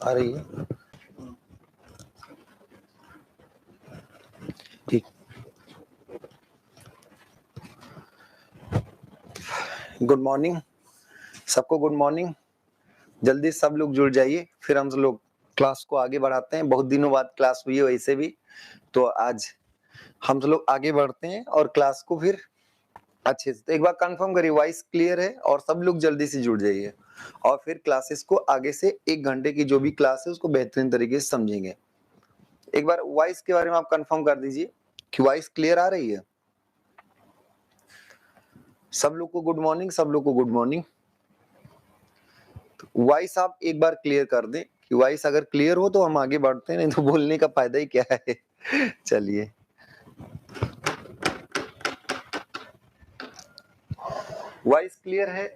आ रही है ठीक। गुड मॉर्निंग सबको, गुड मॉर्निंग। जल्दी सब लोग जुड़ जाइए, फिर हम लोग क्लास को आगे बढ़ाते हैं। बहुत दिनों बाद क्लास हुई है वैसे भी, तो आज हम लोग आगे बढ़ते हैं और क्लास को फिर अच्छे से। तो एक बार कंफर्म करिए वॉइस क्लियर है और सब लोग जल्दी से जुड़ जाइए, और फिर क्लासेस को आगे से 1 घंटे की जो भी क्लास है उसको बेहतरीन तरीके से समझेंगे। एक बार वॉइस के बारे में आप कंफर्म कर दीजिए कि वॉइस क्लियर आ रही है। सब लोग को गुड मॉर्निंग, सब लोग को गुड मॉर्निंग। वॉइस आप एक बार क्लियर कर दें कि वॉइस अगर क्लियर हो तो हम आगे बढ़ते हैं, नहीं तो बोलने का फायदा ही क्या है। चलिए, वॉइस क्लियर है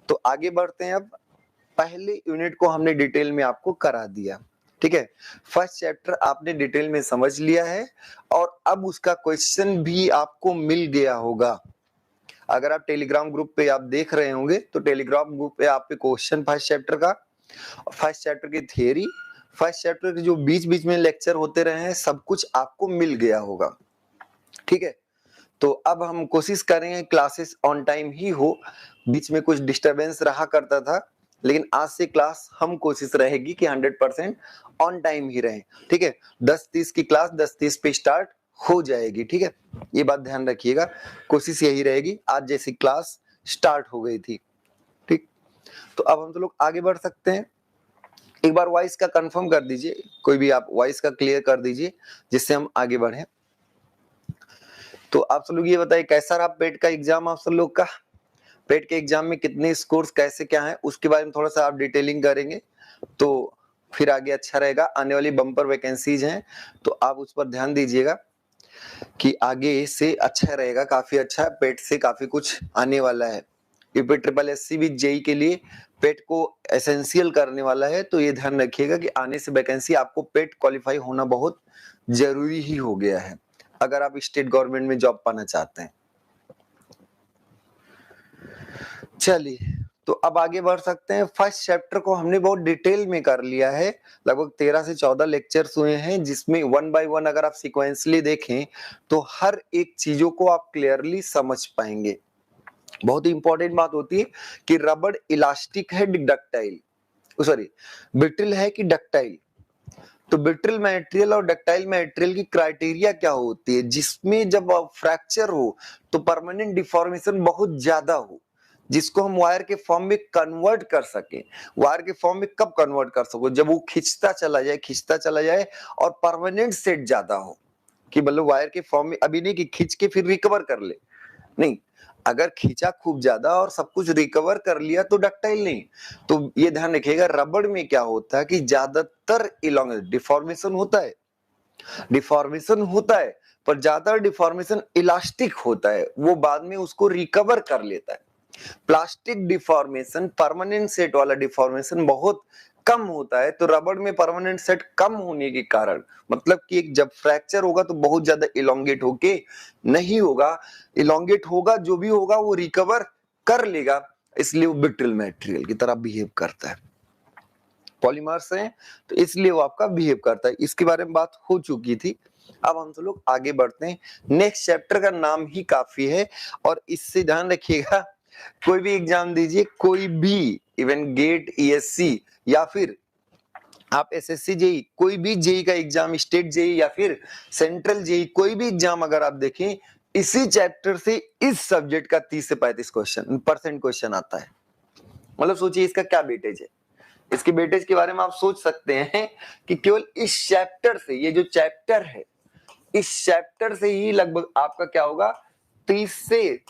तो आगे बढ़ते हैं। अब पहले यूनिट को हमने डिटेल में आपको करा दिया, ठीक है। फर्स्ट चैप्टर आपने डिटेल में समझ लिया है और अब उसका क्वेश्चन भी आपको मिल गया होगा। अगर आप टेलीग्राम ग्रुप पे आप देख रहे होंगे तो टेलीग्राम ग्रुप पे आप पे क्वेश्चन फर्स्ट चैप्टर का, फर्स्ट चैप्टर की थियरी, फर्स्ट चैप्टर के जो बीच बीच में लेक्चर होते रहे हैं, सब कुछ आपको मिल गया होगा, ठीक है। तो अब हम कोशिश करेंगे क्लासेस ऑन टाइम ही हो, बीच में कुछ डिस्टरबेंस रहा करता था, लेकिन आज से क्लास हम कोशिश रहेगी कि 100% ऑन टाइम ही रहे, ठीक है। 10:30 की क्लास 10:30 पे स्टार्ट हो जाएगी, ठीक है। ये बात ध्यान रखिएगा, कोशिश यही रहेगी। आज जैसी क्लास स्टार्ट हो गई थी, ठीक। तो अब हम तो लोग आगे बढ़ सकते हैं। एक बार वॉइस का कंफर्म कर दीजिए, कोई भी आप वॉइस का क्लियर कर दीजिए जिससे हम आगे बढ़े। तो आप सब लोग ये बताइए कैसा रहा पेट का एग्जाम आप सब लोग का। पेट के एग्जाम में कितने स्कोर्स कैसे क्या है उसके बारे में थोड़ा सा आप डिटेलिंग करेंगे तो फिर आगे अच्छा रहेगा। आने वाली बम्पर वैकेंसीज हैं तो आप उस पर ध्यान दीजिएगा कि आगे से अच्छा रहेगा, काफी अच्छा। पेट से काफी कुछ आने वाला है। यूपी ट्रिपल एससी भी जेई के लिए पेट को एसेंशियल करने वाला है, तो ये ध्यान रखिएगा कि आने से वैकेंसी आपको पेट क्वालिफाई होना बहुत जरूरी ही हो गया है अगर आप स्टेट गवर्नमेंट में जॉब पाना चाहते हैं। चलिए, तो अब आगे बढ़ सकते हैं। फर्स्ट चैप्टर को हमने बहुत डिटेल में कर लिया है, लगभग 13 से 14 लेक्चर्स हुए हैं, जिसमें 1 बाय 1 अगर आप सिक्वेंसली देखें तो हर एक चीजों को आप क्लियरली समझ पाएंगे। बहुत ही इंपॉर्टेंट बात होती है कि रबड़ इलास्टिक है डक्टाइल, सॉरी ब्रिटल है कि डक्टाइल। तो ब्रिटल मटेरियल और डक्टाइल मटेरियल की क्राइटेरिया क्या होती है, जिसमें जब फ्रैक्चर हो तो परमानेंट डिफॉर्मेशन बहुत ज्यादा हो, जिसको हम वायर के फॉर्म में कन्वर्ट कर सके। वायर के फॉर्म में कब कन्वर्ट कर सको, जब वो खिंचता चला जाए और परमानेंट सेट ज्यादा हो, कि मतलब वायर के फॉर्म में, अभी नहीं कि खींच के फिर रिकवर कर ले, नहीं, अगर खींचा खूब ज्यादा और सब कुछ रिकवर कर लिया तो डक्टाइल नहीं। तो ये ध्यान रखिएगा, रबड़ में क्या होता है कि ज्यादातर डिफॉर्मेशन होता है, पर ज्यादा डिफॉर्मेशन इलास्टिक होता है, वो बाद में उसको रिकवर कर लेता है। प्लास्टिक डिफॉर्मेशन, परमानेंट सेट वाला डिफॉर्मेशन बहुत कम होता है। तो रबड़ में परमानेंट सेट कम होने के कारण, मतलब कि एक जब फ्रैक्चर होगा तो बहुत ज्यादा इलोंगेट होके नहीं होगा, इलोंगेट होगा, जो भी होगा वो रिकवर कर लेगा, इसलिए वो ब्रिटल मटेरियल की तरह बिहेव करता है। पॉलीमर्स हैं तो इसलिए वो आपका बिहेव करता है। इसके बारे में बात हो चुकी थी। अब हम सब लोग आगे बढ़ते हैं। नेक्स्ट चैप्टर का नाम ही काफी है, और इससे ध्यान रखिएगा, कोई भी एग्जाम दीजिए, कोई भी, इवन गेट, ईएससी या फिर आप एसएससी जेई, कोई भी जेई का एग्जाम, स्टेट जेई या फिर सेंट्रल जेई, कोई भी एग्जाम अगर आप देखें, इसी चैप्टर से इस सब्जेक्ट का 30 से 35 क्वेश्चन आता है। मतलब सोचिए इसका क्या वेटेज है। इसके वेटेज के बारे में आप सोच सकते हैं कि केवल इस चैप्टर से, ये जो चैप्टर है, इस चैप्टर से ही लगभग आपका क्या होगा, 30 से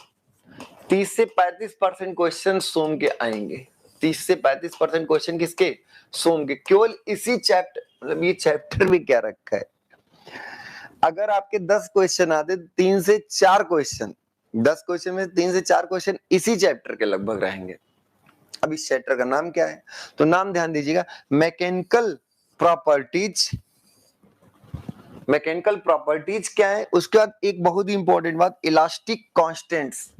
35% क्वेश्चन सोम के आएंगे। 30 से 35% क्वेश्चन किसके, सोम के, केवल इसी चैप्टर। मतलब ये चैप्टर में क्या रखा है, अगर आपके 10 क्वेश्चन आते, 3 से 4 क्वेश्चन, 10 क्वेश्चन में 3 से 4 क्वेश्चन इसी चैप्टर के लगभग रहेंगे। अब इस चैप्टर का नाम क्या है, तो नाम ध्यान दीजिएगा, मैकेनिकल प्रॉपर्टीज। मैकेनिकल प्रॉपर्टीज क्या है, उसके बाद एक बहुत ही इंपॉर्टेंट बात, इलास्टिक कांस्टेंट्स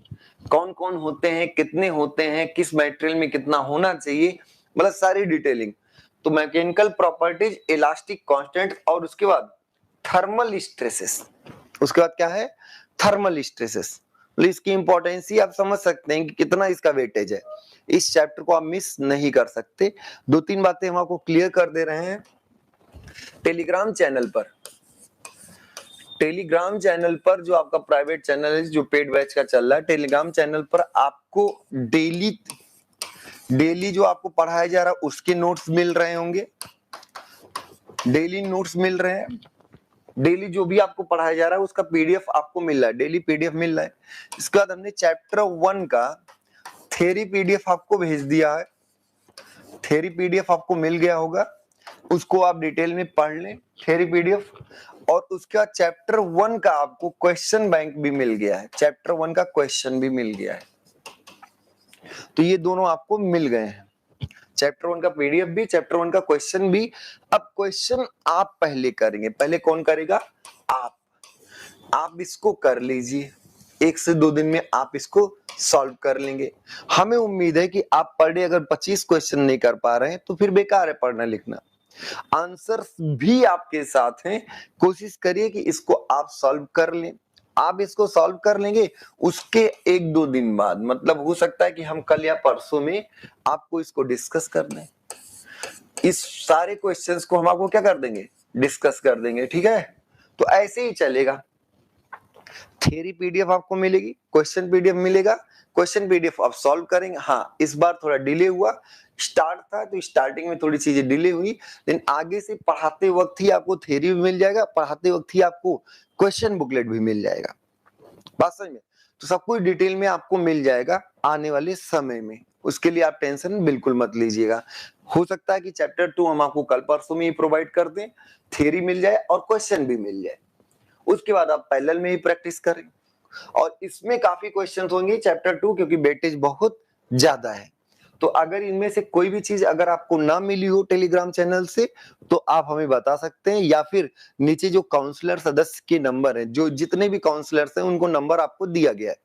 कौन कौन होते हैं, कितने होते हैं, किस मटेरियल में कितना होना चाहिए, मतलब सारी डिटेलिंग। तो मैकेनिकल प्रॉपर्टीज, इलास्टिक कांस्टेंट और उसके बाद थर्मल स्ट्रेसेस। उसके बाद क्या है? Thermal stresses. तो इसकी इंपॉर्टेंस ही आप समझ सकते हैं कि कितना इसका वेटेज है। इस चैप्टर को आप मिस नहीं कर सकते। 2-3 बातें हम आपको क्लियर कर दे रहे हैं। टेलीग्राम चैनल पर जो आपका प्राइवेट चैनल है, जो पेड बैच का चल रहा है, टेलीग्राम चैनल पर आपको डेली जो आपको पढ़ाया जा रहा है उसके नोट्स मिल रहे होंगे। डेली नोट्स मिल रहे हैं। डेली जो भी आपको पढ़ाया जा रहा है उसका पीडीएफ आपको मिल रहा है, डेली पीडीएफ मिल रहा है। इसके बाद हमने चैप्टर 1 का थ्योरी पीडीएफ आपको भेज दिया है। थ्योरी पीडीएफ आपको मिल गया होगा, उसको आप डिटेल में पढ़ लें थ्योरी पीडीएफ। और उसके बाद चैप्टर 1 का आपको क्वेश्चन बैंक भी मिल गया है। चैप्टर 1 का क्वेश्चन भी मिल गया है। तो ये दोनों आपको मिल गए हैं, चैप्टर 1 का पीडीएफ भी, चैप्टर 1 का क्वेश्चन भी। अब क्वेश्चन आप पहले करेंगे। पहले कौन करेगा? आप इसको कर लीजिए। 1 से 2 दिन में आप इसको सॉल्व कर लेंगे। हमें उम्मीद है कि आप पर डे अगर 25 क्वेश्चन नहीं कर पा रहे हैं तो फिर बेकार है पढ़ना लिखना। आंसर्स भी आपके साथ हैं, कोशिश करिए कि इसको आप सॉल्व कर लें। आप इसको सॉल्व कर लेंगे, उसके 1-2 दिन बाद, मतलब हो सकता है कि हम कल या परसों में आपको इसको डिस्कस कर लें। इस सारे क्वेश्चंस को हम आपको क्या कर देंगे? डिस्कस कर देंगे, ठीक है? तो ऐसे ही चलेगा। थ्योरी पीडीएफ आपको मिलेगी, क्वेश्चन पीडीएफ मिलेगा। क्वेश्चन पीडीएफ आप सॉल्व करेंगे। हाँ, इस बार थोड़ा डिले हुआ, स्टार्ट था तो स्टार्टिंग में थोड़ी चीजें डिले हुई, लेकिन आगे से पढ़ाते वक्त ही आपको थ्योरी भी मिल जाएगा, पढ़ाते वक्त ही आपको क्वेश्चन बुकलेट भी मिल जाएगा। बात समझ में? तो सब कुछ डिटेल में आपको मिल जाएगा आने वाले समय में। उसके लिए आप टेंशन बिल्कुल मत लीजिएगा। हो सकता है कि चैप्टर 2 हम आपको कल परसों में ही प्रोवाइड कर दें, थ्योरी मिल जाए और क्वेश्चन भी मिल जाए। उसके बाद आप पैरेलल में ही प्रैक्टिस करें। और इसमें काफी क्वेश्चंस होंगे चैप्टर 2, क्योंकि वेटेज बहुत ज्यादा है। तो अगर इनमें से कोई भी चीज अगर आपको ना मिली हो टेलीग्राम चैनल से, तो आप हमें बता सकते हैं, या फिर नीचे जो काउंसलर सदस्य के नंबर है, जो जितने भी काउंसलर्स हैं उनको नंबर आपको दिया गया है,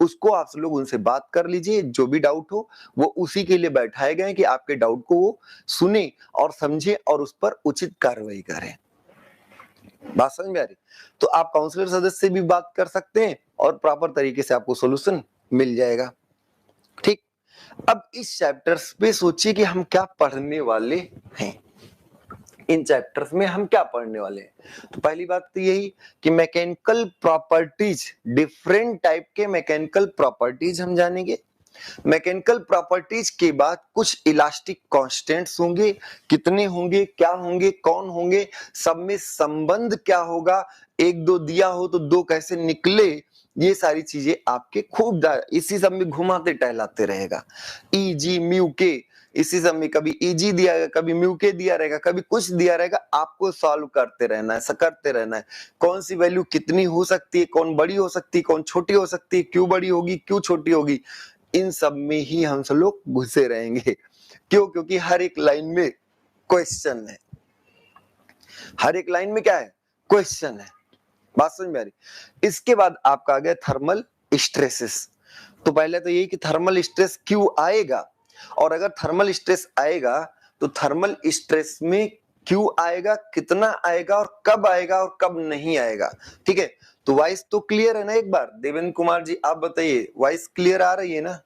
उसको आप लोग उनसे बात कर लीजिए। जो भी डाउट हो वो उसी के लिए बैठाए गए कि आपके डाउट को वो सुने और समझे और उस पर उचित कार्रवाई करें। बात समझ में आ रही? तो आप काउंसलर सदस्य से भी बात कर सकते हैं और प्रॉपर तरीके से आपको सॉल्यूशन मिल जाएगा। ठीक, अब इस चैप्टर्स पे सोचिए कि हम क्या पढ़ने वाले हैं। इन चैप्टर्स में हम क्या पढ़ने वाले हैं? तो पहली बात तो यही कि मैकेनिकल प्रॉपर्टीज, डिफरेंट टाइप के मैकेनिकल प्रॉपर्टीज हम जानेंगे। मैकेनिकल प्रॉपर्टीज के बाद कुछ इलास्टिक कांस्टेंट्स होंगे, कितने होंगे, क्या होंगे, कौन होंगे, सब में संबंध क्या होगा, 1-2 दिया हो तो 2 कैसे निकले, ये सारी चीजें आपके खूब इसी सब में घुमाते टहलाते रहेगा। ई जी म्यू के, इसी सब में कभी ईजी दिया रहेगा, कभी म्यू के दिया रहेगा, कभी कुछ दिया रहेगा, आपको सॉल्व करते रहना है, करते रहना है। कौन सी वैल्यू कितनी हो सकती है, कौन बड़ी हो सकती है, कौन छोटी हो सकती है, क्यों बड़ी होगी, क्यों छोटी होगी, इन सब में ही हम सब लोग घुसे रहेंगे। क्यों? क्योंकि हर एक लाइन में क्वेश्चन है। हर एक लाइन में क्या है? क्वेश्चन है। बात समझ में आ रही? इसके बाद आपका आ गया थर्मल स्ट्रेसेस। तो पहले तो यही कि थर्मल स्ट्रेस क्यों आएगा, और अगर थर्मल स्ट्रेस आएगा तो थर्मल स्ट्रेस में क्यों आएगा, कितना आएगा और कब नहीं आएगा। ठीक है, तो वॉइस तो क्लियर है ना? एक बार देवेंद्र कुमार जी आप बताइए, वॉइस क्लियर आ रही है ना?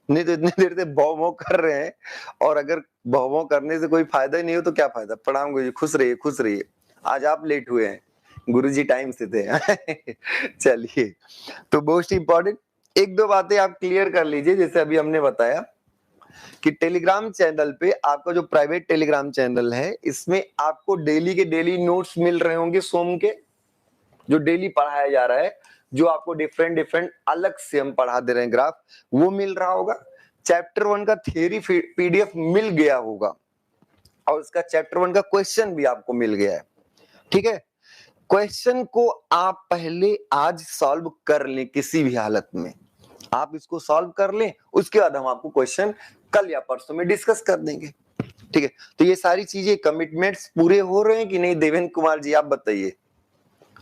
नहीं तो इतनी देर से भौ भौ कर रहे हैं, और अगर भौ भौ करने से कोई फायदा ही नहीं हो तो क्या फायदा। प्रणाम गुरुजी, खुश रहिए खुश रहिए। आज आप लेट हुए हैं, गुरुजी टाइम से थे। चलिए, तो मोस्ट इंपॉर्टेंट 1-2 बातें आप क्लियर कर लीजिए। जैसे अभी हमने बताया कि टेलीग्राम चैनल पे आपका जो प्राइवेट टेलीग्राम चैनल है, इसमें आपको डेली के डेली नोट्स मिल रहे होंगे सोम के, जो डेली पढ़ाया जा रहा है, जो आपको डिफरेंट अलग से हम पढ़ा दे रहे हैं ग्राफ, वो मिल रहा होगा। चैप्टर 1 का थ्योरी पीडीएफ मिल गया होगा, और उसका चैप्टर 1 का क्वेश्चन भी आपको मिल गया है। ठीक है, क्वेश्चन को आप पहले आज सॉल्व कर लें, किसी भी हालत में आप इसको सॉल्व कर लें, उसके बाद हम आपको क्वेश्चन कल या परसों में डिस्कस कर देंगे। ठीक है, तो ये सारी चीजें, कमिटमेंट्स पूरे हो रहे हैं कि नहीं? देवेंद्र कुमार जी आप बताइए।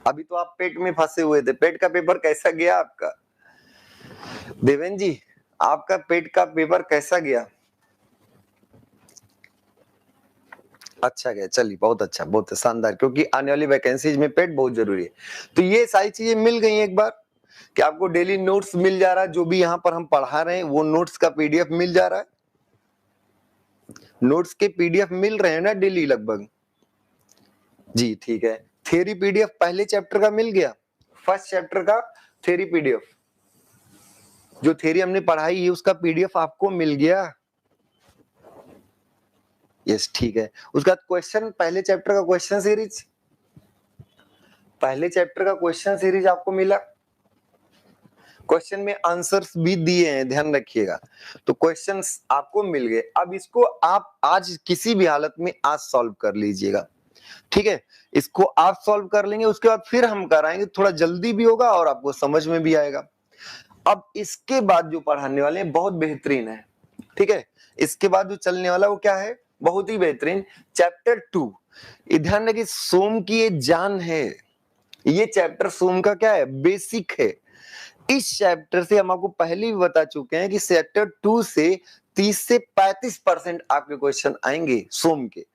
अभी तो आप पेट में फंसे हुए थे, पेट का पेपर कैसा गया आपका? देवेंद्र जी, आपका पेट का पेपर कैसा गया? अच्छा गया, चलिए बहुत अच्छा, बहुत शानदार, क्योंकि आने वाली वैकेंसीज में पेट बहुत जरूरी है। तो ये सारी चीजें मिल गई एक बार कि आपको डेली नोट्स मिल जा रहा है, जो भी यहाँ पर हम पढ़ा रहे हैं वो नोट्स का पीडीएफ मिल जा रहा है, नोट्स के पीडीएफ मिल रहे हैं ना डेली लगभग। जी ठीक है, थ्योरी पीडीएफ पहले चैप्टर का मिल गया, फर्स्ट चैप्टर का थ्योरी पीडीएफ, जो थ्योरी हमने पढ़ाई है उसका पीडीएफ आपको मिल गया। यस ठीक है, उसका क्वेश्चन, पहले चैप्टर का क्वेश्चन सीरीज, पहले चैप्टर का क्वेश्चन सीरीज आपको मिला, क्वेश्चन में आंसर्स भी दिए हैं, ध्यान रखिएगा। तो क्वेश्चंस आपको मिल गए, अब इसको आप आज किसी भी हालत में आज सॉल्व कर लीजिएगा, ठीक है। इसको आप सॉल्व कर लेंगे, उसके बाद फिर हम कराएंगे, थोड़ा जल्दी भी होगा और आपको समझ में भी आएगा। अब इसके बाद जो पढ़ाने वाले हैं बहुत बेहतरीन है, ठीक है। इसके बाद जो चलने वाला वो क्या है, बहुत ही बेहतरीन, चैप्टर 2। ध्यान रखिए, सोम की ये जान है, ये चैप्टर सोम का क्या है, बेसिक है। इस चैप्टर से हम आपको पहले भी बता चुके हैं कि चैप्टर 2 से 30 से 35% आपके क्वेश्चन आएंगे सोम के।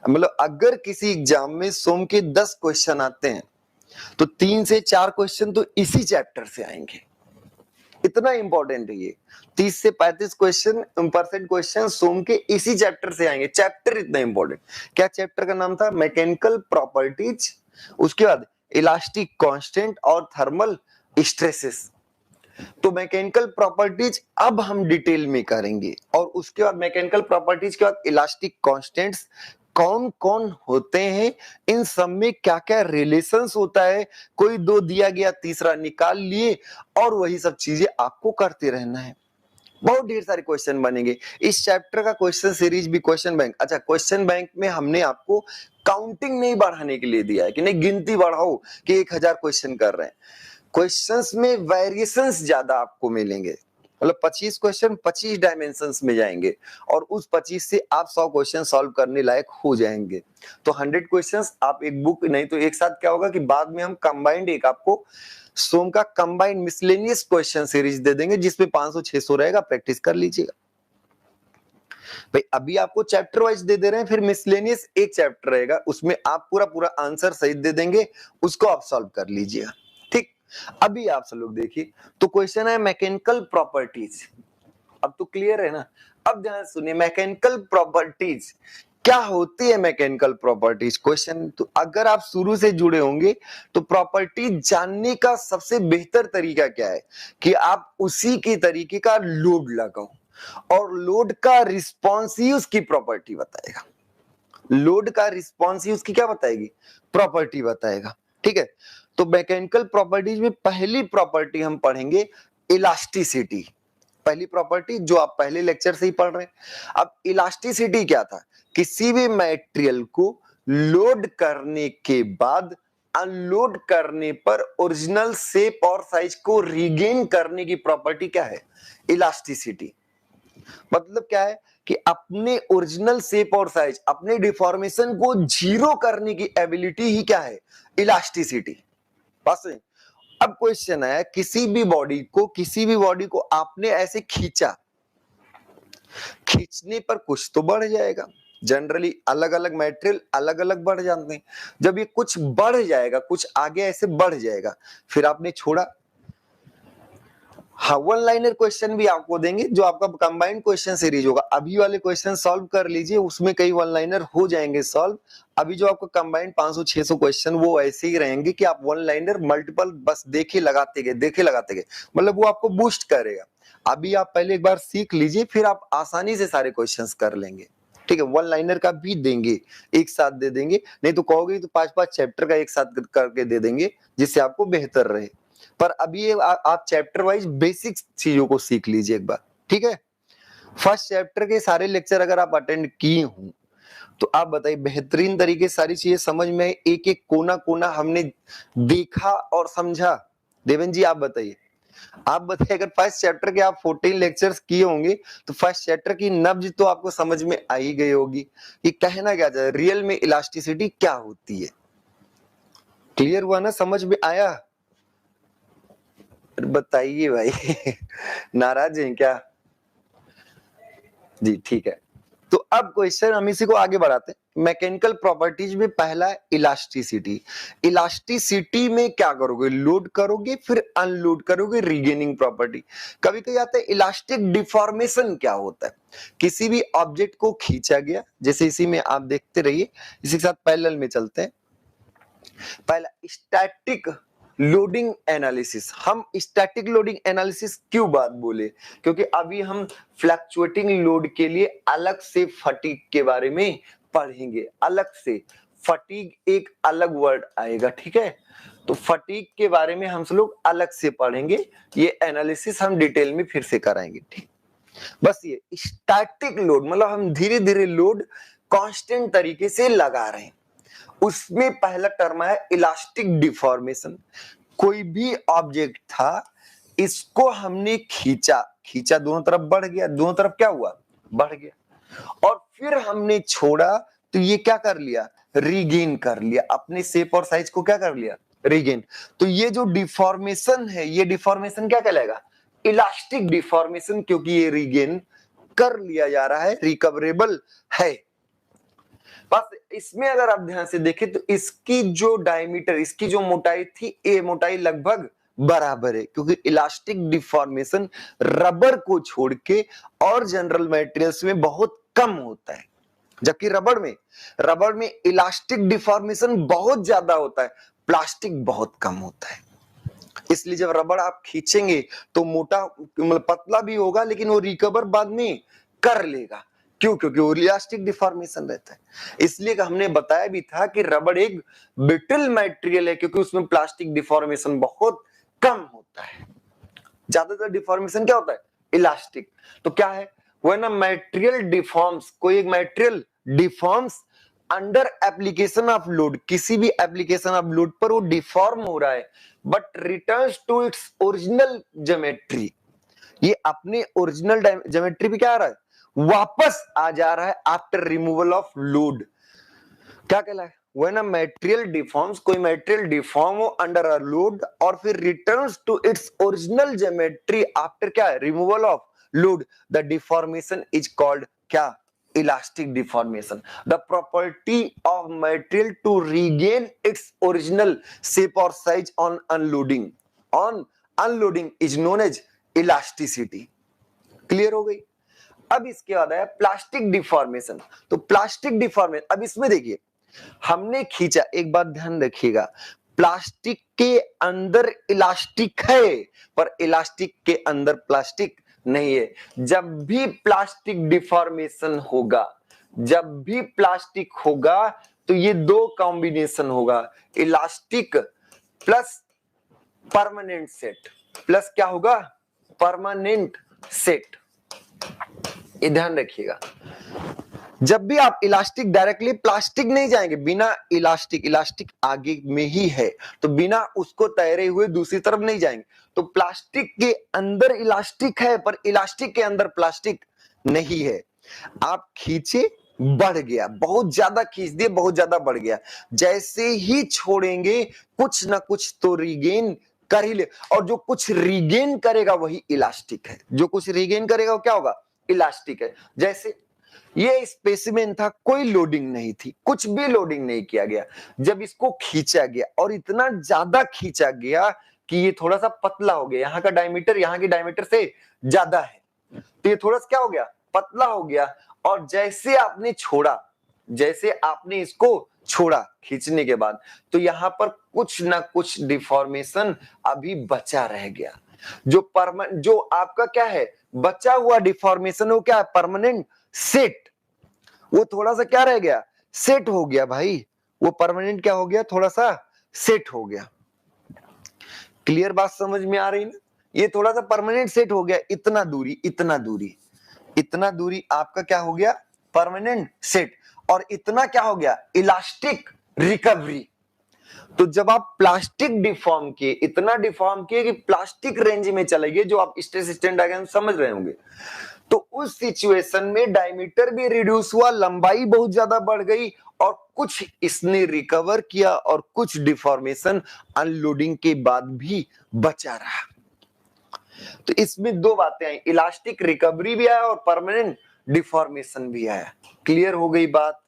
मतलब अगर किसी एग्जाम में सोम के 10 क्वेश्चन आते हैं तो 3 से 4 क्वेश्चन तो इसी चैप्टर से आएंगे, इतना इंपॉर्टेंट है ये। 30 से 35 क्वेश्चन सोम के इसी चैप्टर से आएंगे, चैप्टर इतना इंपॉर्टेंट। क्या चैप्टर का नाम था, मैकेनिकल प्रॉपर्टीज, उसके बाद इलास्टिक कांस्टेंट और थर्मल स्ट्रेसेस। तो मैकेनिकल प्रॉपर्टीज अब हम डिटेल में करेंगे, और उसके बाद मैकेनिकल प्रॉपर्टीज के बाद इलास्टिक कांस्टेंट्स कौन कौन होते हैं, इन सब में क्या क्या रिलेशंस होता है, कोई दो दिया गया तीसरा निकाल लिए, और वही सब चीजें आपको करते रहना है। बहुत ढेर सारे क्वेश्चन बनेंगे इस चैप्टर का, क्वेश्चन सीरीज भी, क्वेश्चन बैंक। अच्छा, क्वेश्चन बैंक में हमने आपको काउंटिंग नहीं बढ़ाने के लिए दिया है कि नहीं गिनती बढ़ाओ कि 1000 क्वेश्चन कर रहे हैं, क्वेश्चंस में वेरिएशंस ज्यादा आपको मिलेंगे। मतलब 25 क्वेश्चन 25 डायमेंशंस में जाएंगे, और उस 25 से आप 100 क्वेश्चन सॉल्व करने लायक हो जाएंगे। तो 100 क्वेश्चंस आप एक बुक, नहीं तो एक साथ क्या होगा कि बाद में हम कंबाइंड एक आपको सोम का कंबाइंड मिसलेनियस क्वेश्चन सीरीज दे देंगे, जिसमें 500-600 रहेगा, प्रैक्टिस कर लीजिएगा। भाई अभी आपको चैप्टर वाइज दे दे रहे हैं, फिर मिसलेनियस एक चैप्टर रहेगा, उसमें आप पूरा पूरा आंसर सहित दे देंगे, उसको आप सॉल्व कर लीजिएगा, ठीक। अभी आप सब लोग देखिए, तो क्वेश्चन है मैकेनिकल प्रॉपर्टीज। अब तो क्लियर है ना, अब ध्यान सुनिए, मैकेनिकल प्रॉपर्टीज क्या होती है, मैकेनिकल प्रॉपर्टीज क्वेश्चन। तो अगर आप शुरू से जुड़े होंगे तो प्रॉपर्टीज जानने का सबसे बेहतर तरीका क्या है कि आप उसी के तरीके का लोड लगाओ, और लोड का रिस्पॉन्स ही उसकी प्रॉपर्टी बताएगा, लोड का रिस्पॉन्स ही उसकी क्या बताएगी, प्रॉपर्टी बताएगा, ठीक है। तो मैकेनिकल प्रॉपर्टीज में पहली प्रॉपर्टी हम पढ़ेंगे इलास्टिसिटी, पहली प्रॉपर्टी जो आप पहले लेक्चर से ही पढ़ रहे हैं। अब इलास्टिसिटी क्या था, किसी भी मटेरियल को लोड करने के बाद अनलोड करने पर ओरिजिनल शेप और साइज को रीगेन करने की प्रॉपर्टी क्या है, इलास्टिसिटी। मतलब क्या है कि अपने ओरिजिनल शेप और साइज, अपने डिफॉर्मेशन को जीरो करने की एबिलिटी ही क्या है, इलास्टिसिटी। बस अब क्वेश्चन है, किसी भी बॉडी को आपने ऐसे खींचा, खींचने पर कुछ तो बढ़ जाएगा, जनरली अलग अलग मटेरियल अलग अलग बढ़ जाते हैं। जब ये कुछ बढ़ जाएगा, कुछ आगे ऐसे बढ़ जाएगा, फिर आपने छोड़ा। हाँ, वन लाइनर क्वेश्चन भी आपको देंगे, जो आपका कंबाइंड क्वेश्चन सीरीज होगा। अभी वाले क्वेश्चन सॉल्व कर लीजिए, उसमें कई वन लाइनर हो जाएंगे सॉल्व। अभी जो आपका कंबाइंड 500-600 क्वेश्चन वो ऐसे ही रहेंगे कि आप वन लाइनर मल्टीपल बस देखे लगाते गए, मतलब वो आपको बूस्ट करेगा। अभी आप पहले एक बार सीख लीजिए, फिर आप आसानी से सारे क्वेश्चंस कर लेंगे, ठीक है। वन लाइनर का भी देंगे, एक साथ दे देंगे, नहीं तो कहोगे तो 5-5 चैप्टर का एक साथ करके दे देंगे, जिससे आपको बेहतर रहे। पर अभी ये आप चैप्टर वाइज बेसिक चीजों को सीख लीजिए एक बार, ठीक है। फर्स्ट चैप्टर के सारे लेक्चर अगर आप अटेंड किए हों तो आप बताइए, बेहतरीन तरीके सारी चीजें समझ में, एक एक कोना कोना हमने देखा और समझा। देवेन जी आप बताइए, अगर फर्स्ट चैप्टर के आप 14 लेक्चर्स किए होंगे तो फर्स्ट चैप्टर की नब्ज तो आपको समझ में आ ही गई होगी कि कहना क्या चाहते, रियल में इलास्टिसिटी क्या होती है। क्लियर हुआ ना, समझ में आया? बताइए भाई नाराज हैं क्या? जी ठीक है, तो अब क्वेश्चन हम इसी को आगे बढ़ाते हैं। मैकेनिकल प्रॉपर्टीज में पहला है इलास्टिसिटी। इलास्टिसिटी में क्या करोगे, लोड करोगे फिर अनलोड करोगे, रीगेनिंग प्रॉपर्टी। कभी कभी आता है इलास्टिक डिफॉर्मेशन। क्या होता है, किसी भी ऑब्जेक्ट को खींचा गया, जैसे इसी में आप देखते रहिए, इसी के साथ पैरेलल में चलते हैं। पहला स्टैटिक लोडिंग एनालिसिस। हम स्टैटिक लोडिंग एनालिसिस क्यों बात बोले, क्योंकि अभी हम फ्लक्चुएटिंग लोड के लिए अलग से फटीग के बारे में पढ़ेंगे। अलग से फटीग एक अलग वर्ड आएगा, ठीक है। तो फटीग के बारे में हम लोग अलग से पढ़ेंगे, ये एनालिसिस हम डिटेल में फिर से कराएंगे, ठीक। बस ये स्टैटिक लोड मतलब हम धीरे धीरे लोड कांस्टेंट तरीके से लगा रहे हैं, उसमें पहला टर्म है इलास्टिक डिफॉर्मेशन। कोई भी ऑब्जेक्ट था, इसको हमने खींचा, खींचा दोनों तरफ बढ़ गया, दोनों तरफ क्या हुआ, बढ़ गया, और फिर हमने छोड़ा तो ये क्या कर लिया, रीगेन कर लिया, अपने शेप और साइज को क्या कर लिया, रीगेन। तो ये जो डिफॉर्मेशन है, ये डिफॉर्मेशन क्या कहलाएगा, इलास्टिक डिफॉर्मेशन, क्योंकि ये रीगेन कर लिया जा रहा है, रिकवरेबल है। बस इसमें अगर आप ध्यान से देखें तो इसकी जो डायमीटर, इसकी जो मोटाई थी, ये मोटाई लगभग बराबर है, क्योंकि इलास्टिक डिफॉर्मेशन रबर को छोड़ के और जनरल मटेरियल्स में बहुत कम होता है, जबकि रबर में इलास्टिक डिफॉर्मेशन बहुत ज्यादा होता है, प्लास्टिक बहुत कम होता है। इसलिए जब रबर आप खींचेंगे तो मोटा मतलब पतला भी होगा, लेकिन वो रिकवर बाद में कर लेगा। क्यों, क्योंकि वो इलास्टिक डिफॉर्मेशन रहता है। इसलिए हमने बताया भी था कि रबर एक ब्रिटल मटेरियल है, क्योंकि उसमें प्लास्टिक डिफॉर्मेशन बहुत कम होता है। ज्यादातर डिफॉर्मेशन क्या होता है, इलास्टिक। तो क्या है, व्हेन अ मटेरियल डिफॉर्म्स, कोई एक material deforms under application of load, किसी भी एप्लीकेशन ऑफ लोड पर वो डिफॉर्म हो रहा है, but returns to its original geometry, ये अपने ओरिजिनल ज्योमेट्री पे क्या आ रहा है, वापस आ जा रहा है आफ्टर रिमूवल ऑफ लोड। क्या कहला है, व्हेन अ मटेरियल डिफॉर्म्स, कोई मटेरियल डिफॉर्म हो अंडर अ लोड और फिर returns to its original geometry after क्या है, removal of load, the deformation is called क्या, elastic deformation. The property of material to regain its original shape और size on unloading is known as elasticity. Clear हो गई। अब इसके बाद है प्लास्टिक डिफॉर्मेशन। तो प्लास्टिक डिफॉर्मेशन, अब इसमें देखिए हमने खींचा, एक बात ध्यान रखिएगा, प्लास्टिक के अंदर इलास्टिक है पर इलास्टिक के अंदर प्लास्टिक नहीं है। जब भी प्लास्टिक डिफॉर्मेशन होगा, जब भी प्लास्टिक होगा तो ये दो कॉम्बिनेशन होगा, elastic plus permanent set, plus क्या होगा, परमानेंट सेट। ये ध्यान रखिएगा, जब भी आप इलास्टिक डायरेक्टली प्लास्टिक नहीं जाएंगे, बिना इलास्टिक आगे में ही है, तो बिना उसको तैरे हुए दूसरी तरफ नहीं जाएंगे। तो प्लास्टिक के अंदर इलास्टिक है पर इलास्टिक के अंदर प्लास्टिक नहीं है। आप खींचे, बढ़ गया, बहुत ज्यादा खींच दिए, बहुत ज्यादा बढ़ गया, जैसे ही छोड़ेंगे कुछ ना कुछ तो रिगेन कर ही ले, और जो कुछ रिगेन करेगा वही इलास्टिक है, जो कुछ रिगेन करेगा वो क्या होगा, इलास्टिक है। जैसे ये स्पेसिमेन था, कोई लोडिंग नहीं थी, कुछ भी लोडिंग नहीं किया गया, जब इसको खींचा गया और इतना ज्यादा खींचा गया कि ये थोड़ा सा पतला हो गया, यहाँ का डायमीटर यहाँ की डायमीटर से ज्यादा है, तो ये थोड़ा सा क्या हो गया, पतला हो गया। और जैसे आपने छोड़ा, जैसे आपने इसको छोड़ा खींचने के बाद, तो यहां पर कुछ ना कुछ डिफॉर्मेशन अभी बचा रह गया। जो आपका क्या है, बचा हुआ डिफॉर्मेशन वो क्या है, परमानेंट सेट। वो थोड़ा सा क्या रह गया, सेट हो गया भाई, वो परमानेंट क्या हो गया, थोड़ा सा सेट हो गया। क्लियर बात समझ में आ रही ना, ये थोड़ा सा परमानेंट सेट हो गया, इतना दूरी इतना दूरी इतना दूरी आपका क्या हो गया, परमानेंट सेट, और इतना क्या हो गया, इलास्टिक रिकवरी। तो जब आप प्लास्टिक डिफॉर्म किए, इतना डिफॉर्म किए कि प्लास्टिक रेंज में चले गए, जो आप स्ट्रेस स्ट्रेन डायग्राम समझ रहे होंगे, तो उस सिचुएशन में डायमीटर भी रिड्यूस हुआ, लंबाई बहुत ज्यादा बढ़ गई, और कुछ इसने रिकवर किया और कुछ डिफॉर्मेशन अनलोडिंग के बाद भी बचा रहा। तो इसमें दो बातें आई, इलास्टिक रिकवरी भी आया और परमानेंट डिफॉर्मेशन भी आया। क्लियर हो गई बात।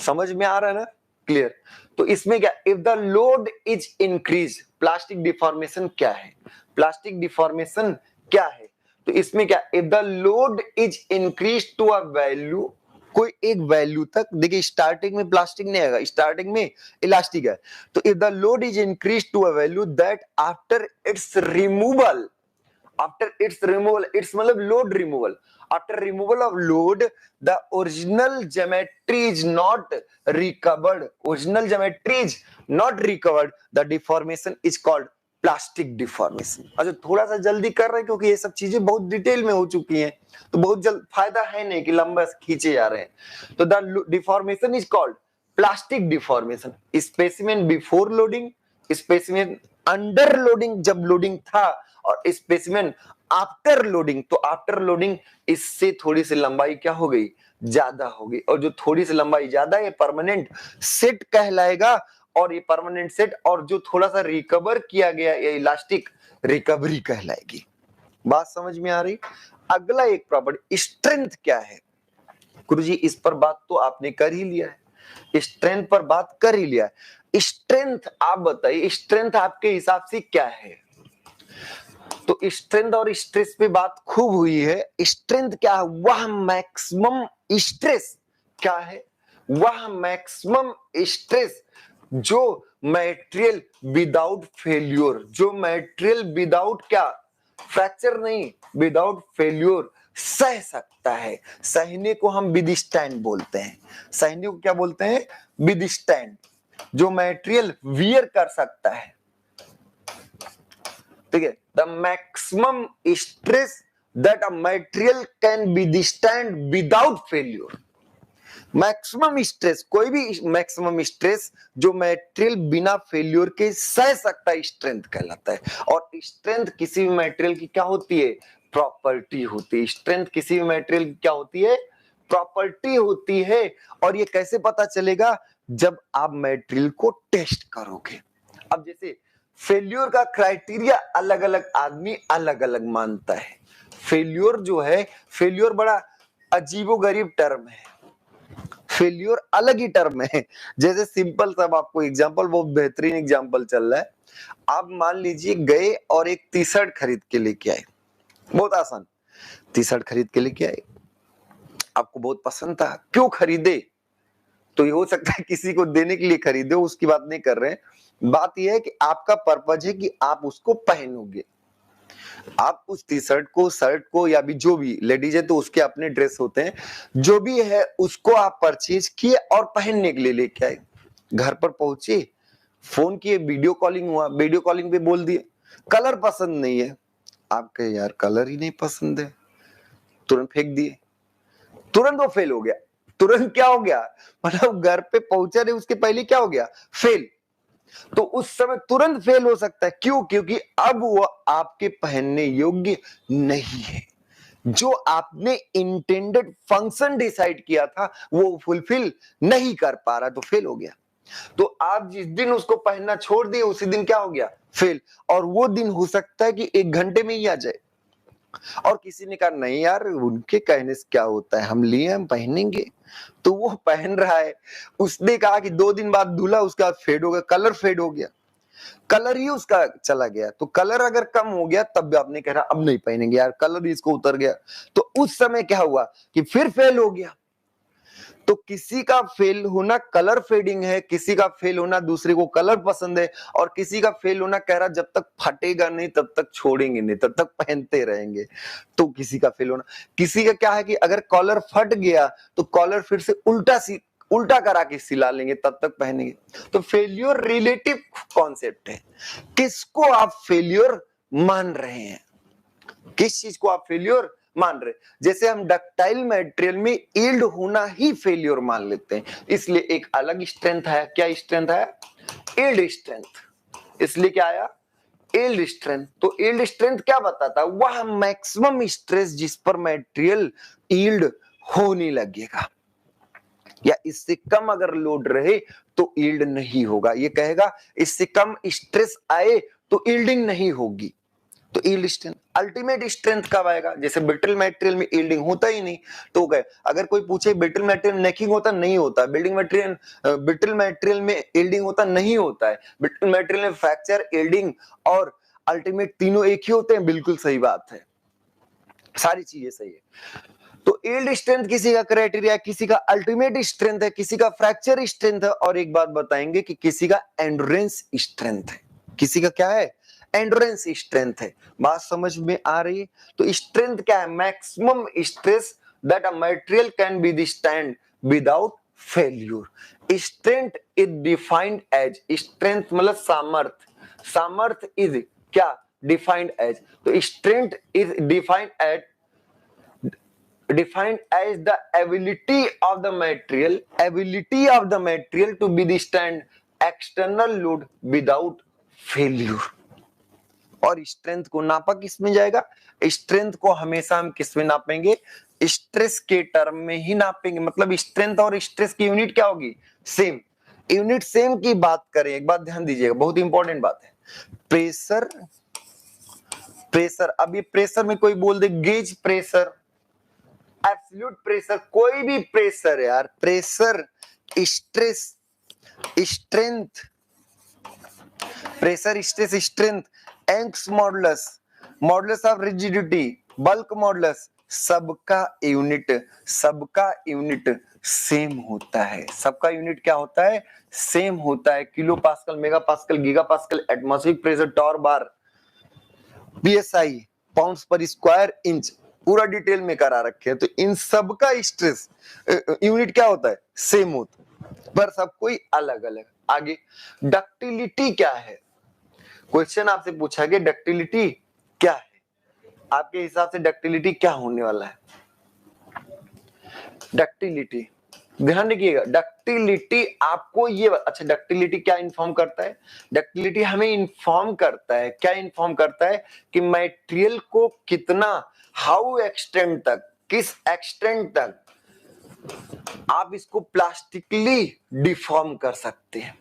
समझ में आ रहा है ना? क्लियर? तो इसमें क्या, if the load is increase, plastic deformation क्या है? प्लास्टिक डिफॉर्मेशन क्या है? तो इसमें क्या, if the load is increase to a value, कोई एक वैल्यू तक, देखिए स्टार्टिंग में प्लास्टिक नहीं आएगा, स्टार्टिंग में इलास्टिक है। तो if the load is increase to a value that after its removal, after its removal, its मतलब load removal, after removal of load the original geometry is not recovered, original geometry is not recovered, the deformation is called plastic deformation। अच्छा थोड़ा सा जल्दी कर रहे हैं क्योंकि ये सब चीजें बहुत डिटेल में हो चुकी हैं, तो बहुत जल्द फायदा है नहीं कि लंबा खींचे जा रहे हैं। तो the deformation is called plastic deformation. Specimen before loading, specimen under loading जब लोडिंग था, और स्पेसिमेन आफ्टर लोडिंग, तो आफ्टर लोडिंग इससे थोड़ी सी लंबाई क्या हो गई, ज्यादा हो गई, और जो थोड़ी सी लंबाई ज्यादा है परमानेंट सेट कहलाएगा, और ये परमानेंट सेट, और जो थोड़ा सा रिकवर किया गया ये इलास्टिक रिकवरी कहलाएगी। बात समझ में आ रही? अगला एक प्रॉपर्टी स्ट्रेंथ क्या है? गुरुजी इस पर बात तो आपने कर ही लिया है, स्ट्रेंथ पर बात कर ही लिया है। स्ट्रेंथ आप बताइए, स्ट्रेंथ आपके हिसाब से क्या है? तो स्ट्रेंथ और स्ट्रेस पे बात खूब हुई है। स्ट्रेंथ क्या है? वह मैक्सिमम स्ट्रेस क्या है? वह मैक्सिमम स्ट्रेस जो मटेरियल विदाउट फेल्योर, जो मटेरियल विदाउट क्या, फ्रैक्चर नहीं, विदाउट फेल्योर सह सकता है। सहने को हम विदस्टैंड बोलते हैं। सहने को क्या बोलते हैं? विदस्टैंड। जो मटेरियल वियर कर सकता है, ठीक है, the maximum stress that a material can withstand without failure. Maximum stress, कोई भी मैक्सिमम स्ट्रेस जो मटेरियल बिना फेल्योर के सह सकता है, स्ट्रेंथ कहलाता है। और स्ट्रेंथ किसी भी मटेरियल की क्या होती है? प्रॉपर्टी होती है। स्ट्रेंथ किसी भी मटेरियल की क्या होती है? प्रॉपर्टी होती है। और ये कैसे पता चलेगा? जब आप मटेरियल को टेस्ट करोगे। अब जैसे फेल्योर का क्राइटेरिया अलग अलग आदमी अलग अलग मानता है। फेल्योर जो है, फेल्योर बड़ा अजीबोगरीब टर्म है। फेल्योर अलग ही टर्म है। जैसे सिंपल सा आपको एग्जांपल, बहुत बेहतरीन एग्जांपल चल रहा है। आप मान लीजिए गए और एक टी शर्ट खरीद के लेके आए, बहुत आसान, टी शर्ट खरीद के लेके आए, आपको बहुत पसंद था, क्यों खरीदे? तो ये हो सकता है किसी को देने के लिए खरीदे, उसकी बात नहीं कर रहे हैं। बात यह है कि आपका पर्पज है कि आप उसको पहनोगे। आप उस टी शर्ट को, शर्ट को, या भी जो भी लेडीज है तो उसके अपने ड्रेस होते हैं, जो भी है उसको आप परचेज किए और पहनने के लिए लेके आए। घर पर पहुंचे, फोन किए, वीडियो कॉलिंग हुआ, वीडियो कॉलिंग पे बोल दिए कलर पसंद नहीं है। आप कहे यार कलर ही नहीं पसंद है, तुरंत फेंक दिए, तुरंत वो फेल हो गया। तुरंत क्या हो गया? मतलब घर पे पहुंचा नहीं उसके पहले क्या हो गया? फेल। तो उस समय तुरंत फेल हो सकता है। क्यों? क्योंकि अब वो आपके पहनने योग्य नहीं है। जो आपने इंटेंडेड फंक्शन डिसाइड किया था वो फुलफिल नहीं कर पा रहा, तो फेल हो गया। तो आप जिस दिन उसको पहनना छोड़ दिए उसी दिन क्या हो गया? फेल। और वो दिन हो सकता है कि 1 घंटे में ही आ जाए। और किसी ने कहा नहीं यार उनके कहने से क्या होता है, हम लिए हम पहनेंगे, तो वो पहन रहा है। उसने कहा कि 2 दिन बाद धुला, उसका फेड हो गया, कलर फेड हो गया, कलर ही उसका चला गया। तो कलर अगर कम हो गया तब भी आपने कहा अब नहीं पहनेंगे यार, कलर ही इसको उतर गया, तो उस समय क्या हुआ कि फिर फेल हो गया। तो किसी का फेल होना कलर फेडिंग है, किसी का फेल होना दूसरे को कलर पसंद है, और किसी का फेल होना कह रहा जब तक फटेगा नहीं तब तक छोड़ेंगे नहीं, तब तक पहनते रहेंगे। तो किसी का फेल होना, किसी का क्या है कि अगर कॉलर फट गया तो कॉलर फिर से उल्टा करा के सिला लेंगे, तब तक पहनेंगे। तो फेल्योर रिलेटिव कॉन्सेप्ट है। किसको आप फेल्योर मान रहे हैं? किस चीज को आप फेल्योर मान रहे? जैसे हम डक्टाइल मटेरियल में यील्ड होना ही फेल्योर मान लेते हैं, इसलिए एक अलग स्ट्रेंथ है। क्या स्ट्रेंथ है? Yield strength. इसलिए क्या आया? Yield strength. तो यील्ड स्ट्रेंथ क्या बताता है? वह मैक्सिमम स्ट्रेस जिस पर मटेरियल यील्ड होने लगेगा, या इससे कम अगर लोड रहे तो यील्ड नहीं होगा। ये कहेगा इससे कम स्ट्रेस आए तो यील्डिंग नहीं होगी। तो यील्ड स्ट्रेंथ। अल्टीमेट स्ट्रेंथ कब आएगा? जैसे ब्रिटल मटेरियल में यील्डिंग होता ही नहीं, तो गए अगर कोई पूछे ब्रिटल मटेरियल नेकिंग होता नहीं होता, बिल्डिंग मटेरियल ब्रिटल मटेरियल में यील्डिंग होता नहीं होता है, ब्रिटल मटेरियल में फ्रैक्चर, यील्डिंग और अल्टीमेट तीनों एक ही होते हैं, बिल्कुल सही बात है, सारी चीजें सही है। तो यील्ड स्ट्रेंथ किसी का क्राइटेरिया है, किसी का अल्टीमेट स्ट्रेंथ है, किसी का फ्रैक्चर स्ट्रेंथ है, और एक बात बताएंगे कि किसी का एंड्योरेंस स्ट्रेंथ है। किसी का क्या है? एंड्योरेंस स्ट्रेंथ है। बात समझ में आ रही है? तो स्ट्रेंथ क्या है? Maximum stress that a material can be withstand without failure. Strength is defined as, strength मतलब सामर्थ्य, सामर्थ्य इज क्या? Defined as. तो strength is defined as the ability of the material to withstand external load without failure। और strength को नापा किस में जाएगा? स्ट्रेंथ को हमेशा हम किस में नापेंगे? स्ट्रेस के टर्म में ही नापेंगे। मतलब स्ट्रेंथ और स्ट्रेस की यूनिट क्या होगी? सेम। यूनिट सेम की बात करें, एक बात ध्यान दीजिएगा, बहुत इंपॉर्टेंट बात है। प्रेशर, प्रेशर, अब ये प्रेशर में कोई बोल दे गेज प्रेशर, एब्सोल्यूट प्रेशर, कोई भी प्रेशर यार, pressure, stress, strength, pressure, stress, strength, एंग्स modulus, modulus of rigidity, bulk modulus, सबका यूनिट सेम होता है। सबका यूनिट क्या होता है? सेम होता है। Kilo pascal, mega pascal, giga pascal, atmospheric pressure, torr bar, PSI, pounds per square inch, पूरा डिटेल में करा रखे हैं। तो इन सब का स्ट्रेस यूनिट क्या होता है? सेम होता है, पर सब कोई अलग अलग। आगे डक्टिलिटी क्या है? क्वेश्चन आपसे पूछा गया डक्टिलिटी क्या है? आपके हिसाब से डक्टिलिटी क्या होने वाला है? डक्टिलिटी ध्यान रखिएगा, डक्टिलिटी आपको ये अच्छा, डक्टिलिटी क्या इन्फॉर्म करता है? डक्टिलिटी हमें इन्फॉर्म करता है, क्या इन्फॉर्म करता है? कि मटेरियल को कितना, हाउ एक्सटेंड तक, किस एक्सटेंड तक आप इसको प्लास्टिकली डिफॉर्म कर सकते हैं।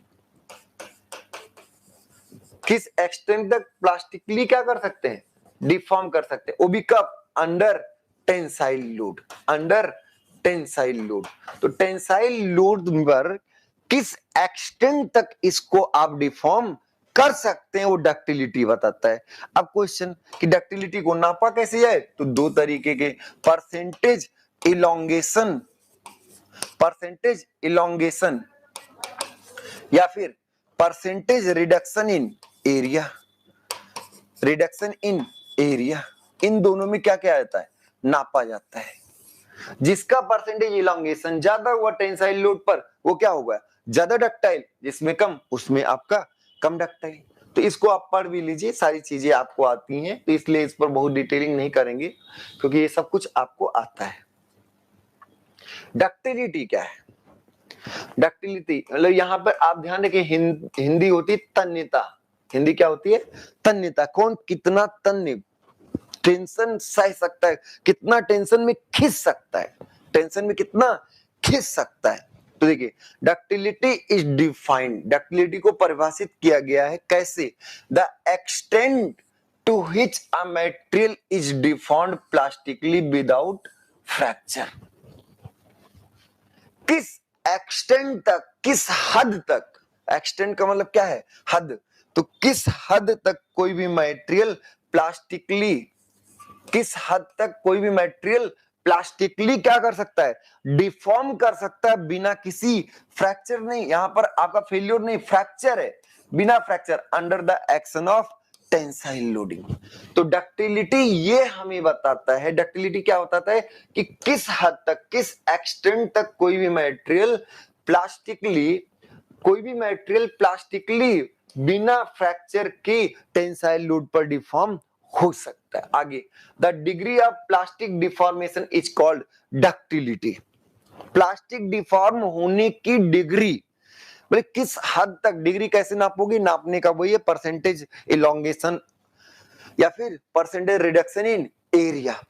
किस एक्सटेंड तक प्लास्टिकली क्या कर सकते हैं? डिफॉर्म कर सकते हैं। वो भी कब? Under tensile load, under tensile load. तो टेंसाइल लोड पर किस एक्सटेंट तक इसको आप डिफॉर्म कर सकते हैं, वो डक्टिलिटी बताता है। अब क्वेश्चन कि डक्टिलिटी को नापा कैसे जाए? तो दो तरीके के, परसेंटेज इलोंगेशन, परसेंटेज इलोंगेशन, या फिर percentage reduction in area, reduction in area. इन दोनों में क्या क्या आता है? नापा जाता है। जिसका परसेंटेज इलोंगेशन ज्यादा हुआ टेंसाइल लोड पर, वो क्या होगा? ज्यादा डक्टाइल, जिसमें कम उसमें आपका कम डक्टाइल। तो इसको आप पढ़ भी लीजिए, सारी चीजें आपको आती हैं, तो इसलिए इस पर बहुत डिटेलिंग नहीं करेंगे, क्योंकि ये सब कुछ आपको आता है। डक्टिलिटी क्या है? डक्टिलिटी मतलब यहाँ पर आप ध्यान रखिए, हिंदी होती है तन्यता। हिंदी क्या होती है? तन्यता। कौन कितना तन्य, टेंशन सह सकता है, कितना टेंशन में खिंच सकता है, टेंशन में कितना खिंच सकता है। तो देखिए, डक्टिलिटी इज डिफाइंड, डक्टिलिटी को परिभाषित किया गया है कैसे? The extent to which a material is deformed plastically without fracture. किस एक्सटेंट तक, किस हद तक, एक्सटेंट का मतलब क्या है? हद। तो किस हद तक कोई भी मटेरियल प्लास्टिकली, किस हद तक कोई भी मटेरियल प्लास्टिकली क्या कर सकता है? डिफॉर्म कर सकता है, बिना किसी फ्रैक्चर नहीं, यहां पर आपका फेल्योर नहीं, फ्रैक्चर है, बिना fracture, under the action of tensile loading. तो डक्टिलिटी ये हमें बताता है, डक्टिलिटी क्या बताता है? कि किस हद तक, किस एक्सटेंट तक कोई भी मटेरियल प्लास्टिकली, कोई भी मटेरियल प्लास्टिकली बिना फ्रैक्चर के टेंसाइल लोड पर डिफॉर्म हो सकता है। आगे, the degree of plastic deformation is called ductility. Plastic deform होने की डिग्री, बोले किस हद तक, डिग्री कैसे नापोगी? नापने का वही है परसेंटेज इलोंगेशन या फिर परसेंटेज रिडक्शन इन एरिया।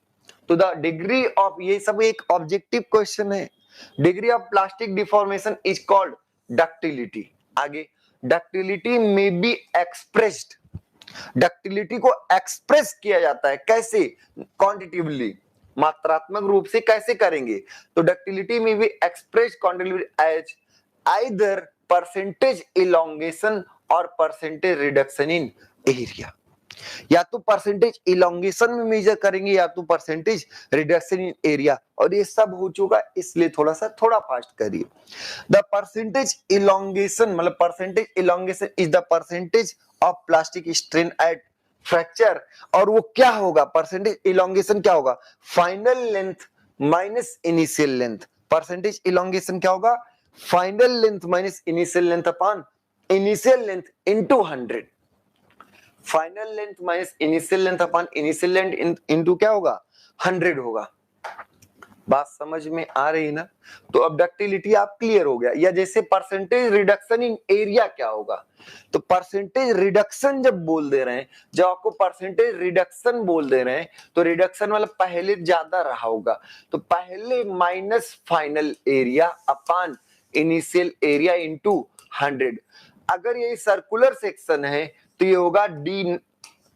तो द डिग्री ऑफ, ये सब एक ऑब्जेक्टिव क्वेश्चन है, degree of plastic deformation is called ductility. आगे, डक्टिलिटी में बी एक्सप्रेस्ड, डक्टिलिटी को एक्सप्रेस किया जाता है कैसे? क्वांटिटेटिवली, मात्रात्मक रूप से कैसे करेंगे? तो डक्टिलिटी में भी express quantitatively as either percentage elongation और परसेंटेज रिडक्शन इन एरिया। या तो परसेंटेज इलोंगेशन में मेजर करेंगे या तो परसेंटेज रिडक्शन इन एरिया। और ये सब हो चुका, इसलिए थोड़ा फास्ट करिए। द परसेंटेज इलोंगेशन मतलब percentage elongation is the percentage of plastic strain at fracture. और वो क्या होगा? परसेंटेज इलोंगेशन क्या होगा? Final length minus initial length. Percentage elongation क्या होगा? Final length minus initial length upon initial length into 100। Final length minus initial length upon initial length into क्या होगा? 100 होगा। बात समझ में आ रही ना? तो अब डक्टिलिटी आप क्लियर हो गया। या जैसे परसेंटेज रिडक्शन इन एरिया क्या होगा? तो परसेंटेज रिडक्शन जब बोल दे रहे हैं, जब आपको परसेंटेज रिडक्शन बोल दे रहे हैं, तो रिडक्शन मतलब पहले ज्यादा रहा होगा, तो पहले minus final area upon initial area into 100। अगर ये सर्कुलर सेक्शन है तो ये होगा डी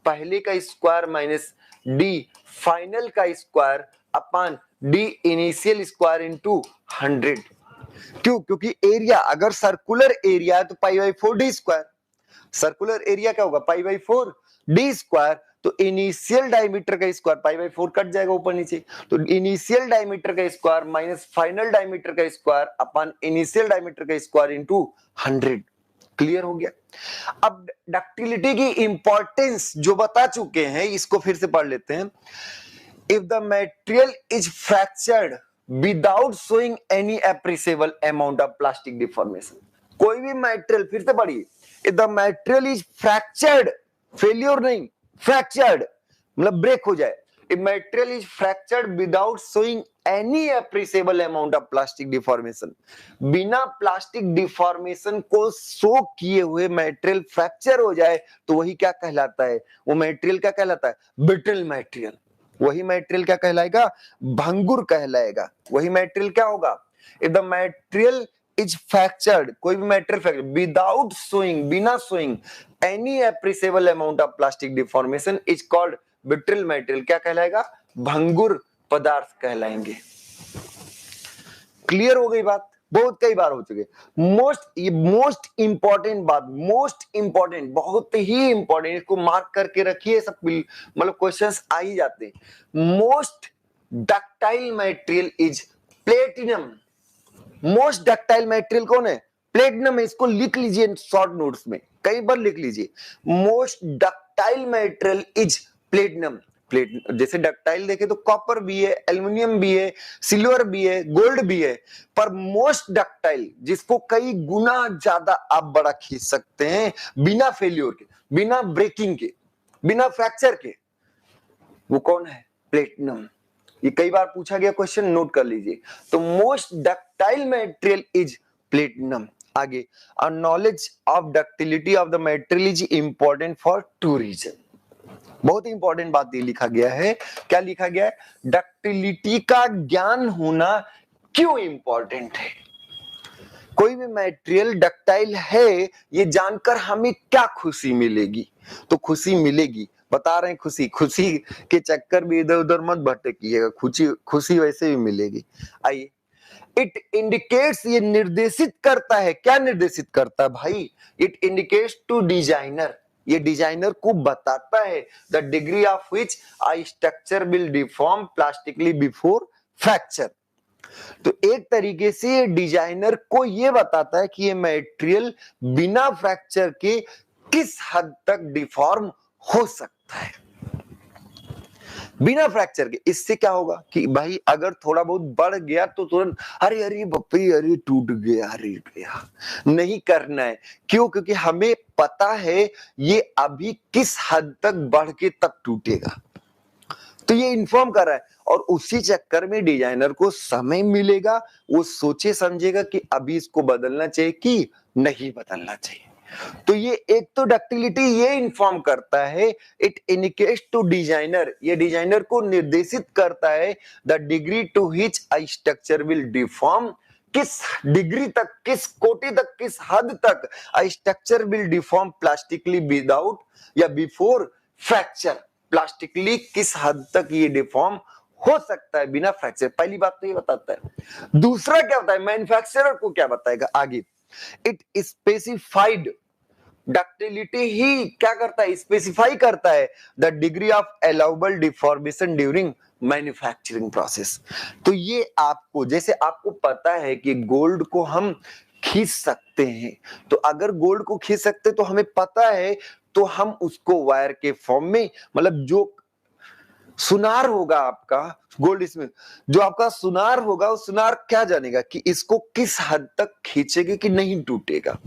पहले का स्क्वायर माइनस डी फाइनल का square upon D initial square into 100। क्यों? क्योंकि एरिया अगर सर्कुलर एरिया है तो pi by 4 D square. Circular area क्या होगा? Pi by 4 D square. तो इनिशियल डायमीटर का स्क्वायर पाई बाई 4 कट जाएगा ऊपर नीचे, तो इनिशियल डायमीटर का स्क्वायर माइनस फाइनल डायमीटर का स्क्वायर अपॉन इनिशियल डायमीटर का स्क्वायर इनटू 100। क्लियर हो गया? अब डक्टिलिटी की इंपॉर्टेंस जो बता चुके हैं, इसको फिर से पढ़ लेते हैं। If the material is fractured without showing any appreciable amount of plastic deformation. कोई भी मटेरियल, फिर से पढ़िए, if the material is fractured, failure नहीं, फ्रैक्चर्ड मतलब ब्रेक हो जाए। If material is fractured without showing any appreciable amount of plastic deformation, बिना प्लास्टिक डिफॉर्मेशन को शो किए हुए मटेरियल फ्रैक्चर हो जाए तो वही क्या कहलाता है? वो मटेरियल क्या कहलाता है? Brittle material. वही मटेरियल क्या कहलाएगा? भंगुर कहलाएगा। वही मटेरियल क्या होगा? If the material is fractured, कोई भी मटेरियल फ्रैक्चर विदाउट शोइंग, बिना showing any appreciable amount of plastic deformation is called brittle material. क्या कहलाएगा? भंगुर पदार्थ कहलाएंगे। क्लियर हो गई बात? बहुत कई बार हो चुके। मोस्ट इंपॉर्टेंट बात, मोस्ट इंपॉर्टेंट, बहुत ही इंपॉर्टेंट, इसको मार्क करके रखिए। सब मतलब क्वेश्चंस आ ही जाते हैं। Most ductile material is platinum. Most ductile material कौन है? प्लेटिनम है। इसको लिख लीजिए शॉर्ट नोट्स में, कई बार लिख लीजिए। Most ductile material is platinum. जैसे डक्टाइल देखे तो कॉपर भी है, एल्युमिनियम भी है, सिल्वर भी है, गोल्ड भी है, पर मोस्ट डक्टाइल जिसको कई गुना ज्यादा आप बड़ा खींच सकते हैं बिना फेल्योर के, बिना ब्रेकिंग के, बिना फ्रैक्चर के, वो कौन है? प्लेटिनम। ये कई बार पूछा गया क्वेश्चन, नोट कर लीजिए। तो most ductile material is platinum. आगे, a knowledge of ductility of the material is important for 2 reason. बहुत इंपॉर्टेंट बात ये लिखा गया है। क्या लिखा गया है? डक्टिलिटी का ज्ञान होना क्यों इंपॉर्टेंट है? कोई भी मटेरियल डक्टाइल है ये जानकर हमें क्या खुशी मिलेगी? तो खुशी मिलेगी, बता रहे हैं, खुशी के चक्कर भी इधर उधर मत भटकिएगा, खुशी वैसे भी मिलेगी। आइए, इट इंडिकेट्स, ये निर्देशित करता है। क्या निर्देशित करता है भाई? इट इंडिकेट्स टू डिजाइनर, ये डिजाइनर को बताता है the degree of which a structure will deform plastically before fracture. तो एक तरीके से ये डिजाइनर को ये बताता है कि ये मटेरियल बिना फ्रैक्चर के किस हद तक डिफॉर्म हो सकता है, बिना फ्रैक्चर के। इससे क्या होगा कि भाई अगर थोड़ा बहुत बढ़ गया तो तुरंत अरे अरे बप्पी, अरे टूट गया, अरे गया, नहीं करना है। क्यों? क्योंकि हमें पता है ये अभी किस हद तक बढ़ के तब टूटेगा, तो ये इन्फॉर्म कर रहा है। और उसी चक्कर में डिजाइनर को समय मिलेगा, वो सोचे समझेगा कि अभी इसको बदलना चाहिए कि नहीं बदलना चाहिए। तो ये एक तो डक्टिलिटी ये इन्फॉर्म करता है, इट इंडिकेट्स टू डिजाइनर, ये डिजाइनर को निर्देशित करता है the degree to which a structure will deform, किस डिग्री तक, किस कोटि तक, किस हद तक structure will deform plastically without या बिफोर फ्रैक्चर। प्लास्टिकली किस हद तक ये डिफॉर्म हो सकता है बिना फ्रैक्चर। पहली बात तो ये बताता है। दूसरा क्या होता है, मैन्युफैक्चरर को क्या बताएगा आगे, इट स्पेसिफाइड डक्टिलिटी ही क्या करता है, स्पेसिफाई करता है the degree of allowable deformation during manufacturing process. तो ये आपको, जैसे आपको पता है कि गोल्ड को हम खींच सकते हैं, तो अगर गोल्ड को खींच सकते तो हमें पता है, तो हम उसको वायर के फॉर्म में, मतलब जो सुनार होगा आपका गोल्ड, इसमें जो आपका सुनार होगा, वो सुनार क्या जानेगा कि इसको किस हद तक खींचेगी कि नहीं टूटेगा।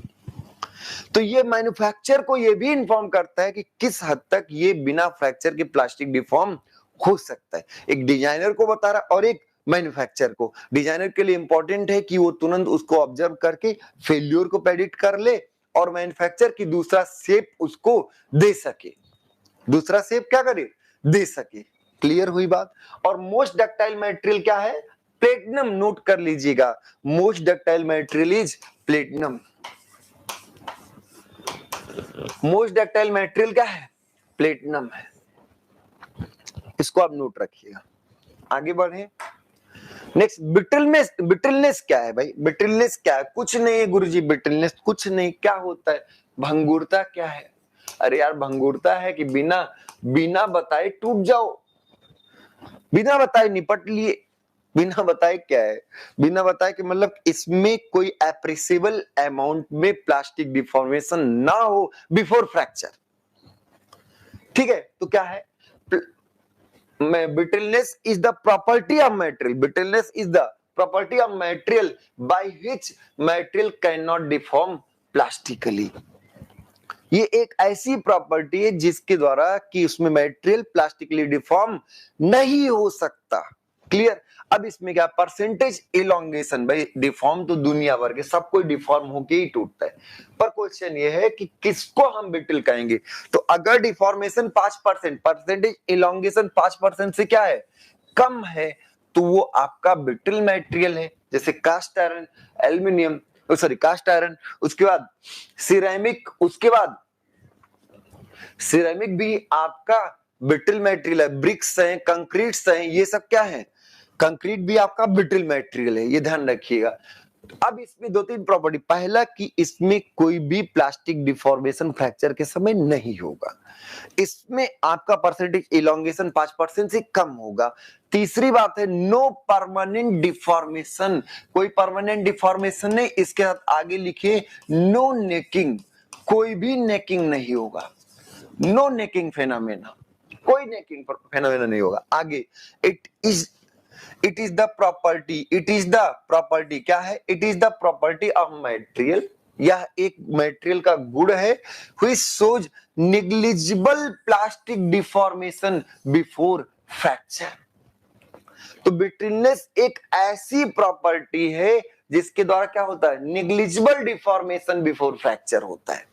तो ये मैन्युफैक्चर को ये भी इन्फॉर्म करता है कि किस हद तक ये बिना फ्रैक्चर के प्लास्टिक डिफॉर्म हो सकता है। एक डिजाइनर को बता रहा और एक मैन्युफैक्चर को। डिजाइनर के लिए इंपॉर्टेंट है कि वो तुरंत उसको ऑब्जर्व करके फेल्योर को प्रेडिक्ट कर ले, और मैन्युफैक्चर की दूसरा शेप उसको दे सके, दूसरा शेप क्या करे, दे सके। क्लियर हुई बात। और मोस्ट डक्टाइल मटेरियल क्या है, प्लेटिनम। नोट कर लीजिएगा, most ductile material is platinum. Most ductile material क्या है, प्लेटिनम है। इसको आप नोट रखिएगा। आगे बढ़े। Next, brittleness. ब्रिटलनेस क्या है भाई, ब्रिटलनेस क्या है, कुछ नहीं है गुरुजी, ब्रिटलनेस कुछ नहीं, क्या होता है, भंगुरता क्या है। अरे यार, भंगुरता है कि बिना बताए टूट जाओ, बिना बताए निपट लिए। बिना बताए क्या है, बिना बताए कि मतलब इसमें कोई एप्रिसिएबल अमाउंट में प्लास्टिक डिफॉर्मेशन ना हो बिफोर फ्रैक्चर। ठीक है, तो क्या है, brittleness is the property of material. Brittleness is the property of material by which material can not deform plastically. ये एक ऐसी प्रॉपर्टी है जिसके द्वारा कि उसमें मटेरियल प्लास्टिकली डिफॉर्म नहीं हो सकता। क्लियर। अब इसमें क्या, परसेंटेज इलोंगेशन। भाई डिफॉर्म तो दुनिया भर के सब कोई डिफॉर्म होके ही टूटता है, पर क्वेश्चन ये है कि किसको हम ब्रिटल कहेंगे। तो अगर डिफॉर्मेशन 5%, परसेंटेज इलोंगेशन 5% से क्या है, कम है, तो वो आपका ब्रिटल मटेरियल है। जैसे cast iron, aluminium, sorry cast iron, उसके बाद सिरेमिक, उसके बाद सिरेमिक भी आपका ब्रिटल मटेरियल है। ब्रिक्स हैं, कंक्रीट्स हैं, ये सब क्या है, कंक्रीट भी आपका ब्रिटल मटेरियल है, ये ध्यान रखिएगा। अब इसमें 2-3 प्रॉपर्टी। पहला कि इसमें कोई भी प्लास्टिक डिफॉर्मेशन फ्रैक्चर के समय नहीं होगा। इसमें आपका परसेंटेज इलोंगेशन 5% से कम होगा। तीसरी बात है, नो परमानेंट डिफॉर्मेशन। कोई परमानेंट डिफॉर्मेशन नहीं। इसके साथ आगे लिखिए, नो नेकिंग। कोई भी नेकिंग नहीं होगा, नो नेकिंग फेनोमेना, कोई नेकिंग फेनोमेना नहीं होगा। आगे, it is the property, it is the property क्या है, it is the property of material. यह एक मटेरियल का गुण है which shows negligible plastic deformation before fracture. तो ब्रिटलनेस एक ऐसी प्रॉपर्टी है जिसके द्वारा क्या होता है, नेग्लिजिबल डिफॉर्मेशन बिफोर फ्रैक्चर होता है।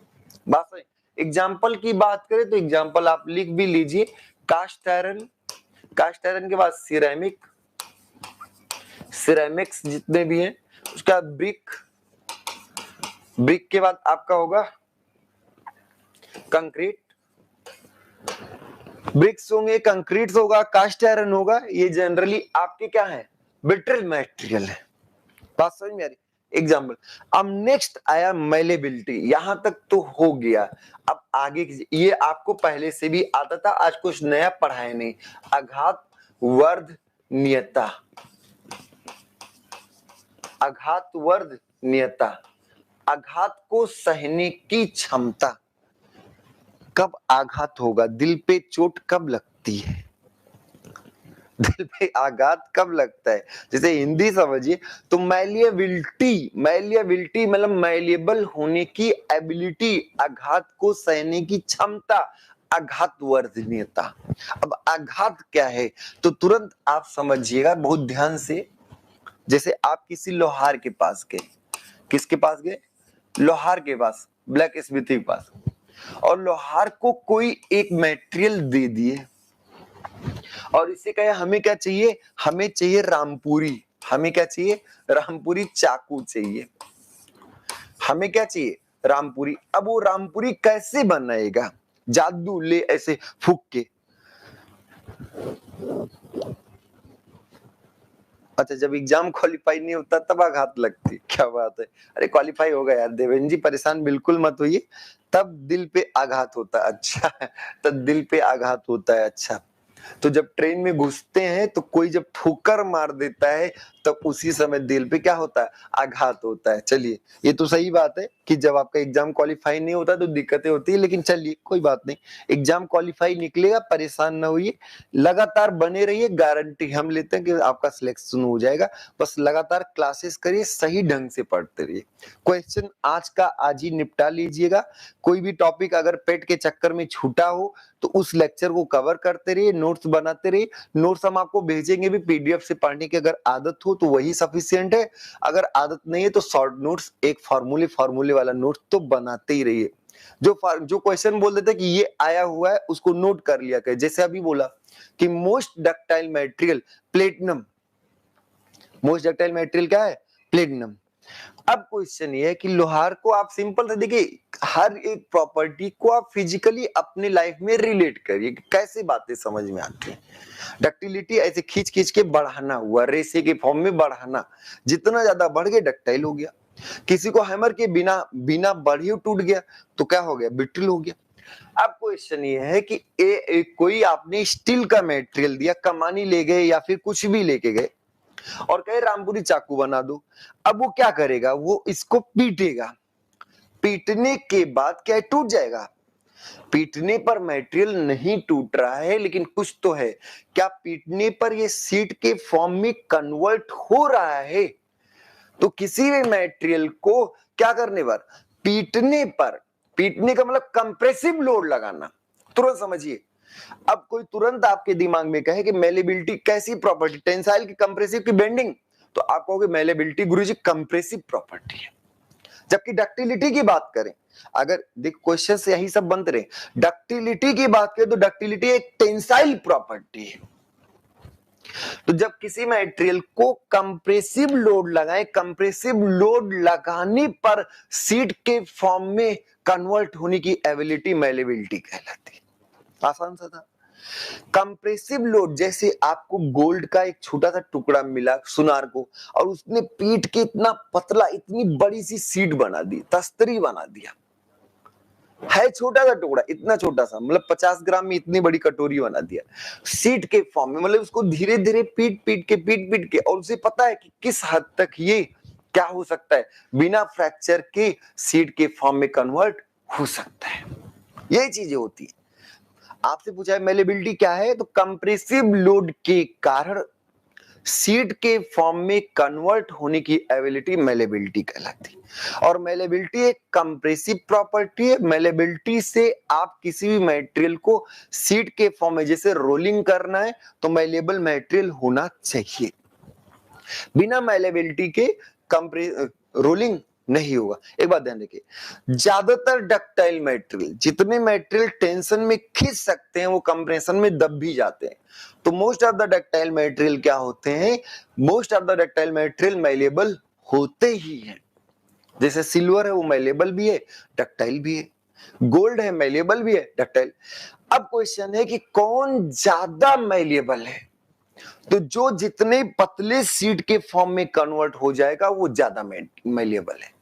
बात है। एग्जाम्पल की बात करें तो एग्जाम्पल आप लिख भी लीजिए, कास्ट आयरन, कास्ट आयरन के बाद सिरेमिक, सिरेमिक्स जितने भी हैं, उसका ब्रिक, ब्रिक के बाद आपका होगा कंक्रीट, ब्रिक्स होंगे, कंक्रीट होगा, कास्ट आयरन होगा। ये जनरली आपके क्या है, ब्रिटल मटेरियल है। बात समझ में आ रही। एग्जाम्पल। अब नेक्स्ट आया मैलेबिलिटी, यहां तक तो हो गया। अब आगे ये आपको पहले से भी आता था, आज कुछ नया पढ़ाया नहीं। आघात वर्धनीयता, आघात वर्धनीयता, आघात को सहने की क्षमता। कब आघात होगा, दिल पे चोट कब लगती है, दिल पे आघात कब लगता है। जैसे हिंदी समझिए तो मैलिएबिलिटी, मैलिएबिलिटी मतलब मैलिएबल होने की एबिलिटी, आघात को सहने की क्षमता, आघात वर्धनीयता। अब आघात क्या है तो तुरंत आप समझिएगा बहुत ध्यान से। जैसे आप किसी लोहार के पास गए, किसके पास गए, लोहार के पास, ब्लैक स्मिथी के पास, और लोहार को कोई एक मटेरियल दे दिए और इसे कहे हमें क्या चाहिए, हमें चाहिए रामपुरी। हमें क्या चाहिए? रामपुरी चाकू चाहिए। हमें क्या चाहिए? रामपुरी। अब वो रामपुरी कैसे बनाएगा? जादू ले ऐसे फूक के। अच्छा, जब एग्जाम क्वालिफाई नहीं होता तब आघात लगती। क्या बात है। अरे क्वालिफाई होगा यार देवेंद्र जी, परेशान बिल्कुल मत होइए। तब दिल पे आघात होता है। अच्छा, तब दिल पे आघात होता है। अच्छा, तो जब ट्रेन में घुसते हैं तो कोई जब ठोकर मार देता है तब उसी समय दिल पे क्या होता है? आघात होता है। चलिए, ये तो सही बात है कि जब आपका एग्जाम क्वालिफाई नहीं होता तो दिक्कतें होती है, लेकिन चलिए कोई बात नहीं, एग्जाम क्वालिफाई निकलेगा, परेशान ना होइए, लगातार बने रहिए, गारंटी हम लेते हैं कि आपका सिलेक्शन हो जाएगा। बस लगातार क्लासेस करिए, सही ढंग से पढ़ते रहिए। क्वेश्चन आज का आज ही निपटा लीजिएगा। कोई भी टॉपिक अगर पेट के चक्कर में छूटा हो तो उस लेक्चर को कवर करते रहिए, नोट्स बनाते रहिए। नोट्स हम आपको भेजेंगे भी पीडीएफ से पढ़ने की अगर आदत हो तो वही सफिशिएंट है। अगर आदत नहीं है तो शॉर्ट नोट्स, एक फॉर्मूले वाला नोट्स तो बनाते ही रहिए। जो क्वेश्चन बोल देते कि ये आया हुआ है उसको नोट कर लिया करें। जैसे अभी बोला कि most ductile material platinum. Most ductile material क्या है? प्लेटिनम। अब क्वेश्चन ये है कि लोहार को आप सिंपल से देखिए, हर एक प्रॉपर्टी को आप फिजिकली अपने लाइफ में रिलेट करिए, कैसे बातें समझ में आती है। डक्टिलिटी ऐसे खींच खींच के बढ़ाना हुआ, रेसे के फॉर्म में बढ़ाना, जितना ज्यादा बढ़ गया डक्टाइल हो गया। किसी को हैमर के बिना बिना बढ़ी टूट गया तो क्या हो गया? ब्रिटल हो गया। अब क्वेश्चन ये है कि कोई आपने स्टील का मटेरियल दिया, कमानी ले गए या फिर कुछ भी लेके गए और कहे रामपुरी चाकू बना दो। अब वो क्या करेगा? वो इसको पीटेगा। पीटने के बाद क्या टूट जाएगा? पीटने पर मटेरियल नहीं टूट रहा है, लेकिन कुछ तो है। क्या पीटने पर ये सीट के फॉर्म में कन्वर्ट हो रहा है? तो किसी भी मटेरियल को क्या करने पर? पीटने पर। पीटने का मतलब कंप्रेसिव लोड लगाना। तुरंत समझिए। अब कोई तुरंत आपके दिमाग में कहे कि मेलेबिलिटी कैसी प्रॉपर्टी? टेंसाइल की, कंप्रेसिव की, बेंडिंग? तो आप कहोगे मेलेबिलिटी गुरुजी कंप्रेसिव प्रॉपर्टी है। जबकि डक्टिलिटी की बात करें, अगर देख क्वेश्चन से यही सब बनते रहे, डक्टिलिटी की बात करें तो डक्टिलिटी एक टेंसाइल प्रॉपर्टी है। तो जब किसी मटेरियल को कंप्रेसिव लोड लगाए, कंप्रेसिव लोड लगाने पर सीट के फॉर्म में कन्वर्ट होने की एबिलिटी मेलेबिलिटी कहलाती है। आसान सा था। कंप्रेसिव लोड, जैसे आपको गोल्ड का एक छोटा सा टुकड़ा मिला सुनार को, और उसने पीट के इतना पतला, इतनी बड़ी सी सीट बना दी, तस्तरी बना दिया। है छोटा सा टुकड़ा, इतना छोटा सा, मतलब 50 ग्राम में इतनी बड़ी कटोरी बना दिया सीट के फॉर्म में। मतलब उसको धीरे धीरे पीट पीट के, और उसे पता है कि किस हद तक ये क्या हो सकता है, बिना फ्रैक्चर के सीट के फॉर्म में कन्वर्ट हो सकता है। यही चीजें होती है। आपसे पूछा है मेलेबिलिटी क्या है, तो कंप्रेसिव लोड के कारण सीट के फॉर्म में कन्वर्ट होने की एबिलिटी मेलेबिलिटी कहलाती है। और मेलेबिलिटी एक कंप्रेसिव प्रॉपर्टी है। मेलेबिलिटी से आप किसी भी मटेरियल को सीट के फॉर्म में, जैसे रोलिंग करना है तो मेलेबल मटेरियल होना चाहिए। बिना मेलेबिलिटी के रोलिंग नहीं होगा। एक बात ध्यान रखिए, ज्यादातर डक्टाइल मटेरियल, जितने मटेरियल टेंशन में खींच सकते हैं वो कंप्रेशन में दब भी जाते हैं। तो most of the ductile material क्या होते हैं? Most of the ductile material malleable होते ही हैं। जैसे सिल्वर है, वो मेलेबल भी है, डक्टाइल भी है। गोल्ड है, मेलेबल भी है, डक्टाइल। अब क्वेश्चन है कि कौन ज्यादा मेलेबल है? तो जो जितने पतले सीट के फॉर्म में कन्वर्ट हो जाएगा वो ज्यादा मेलेबल है।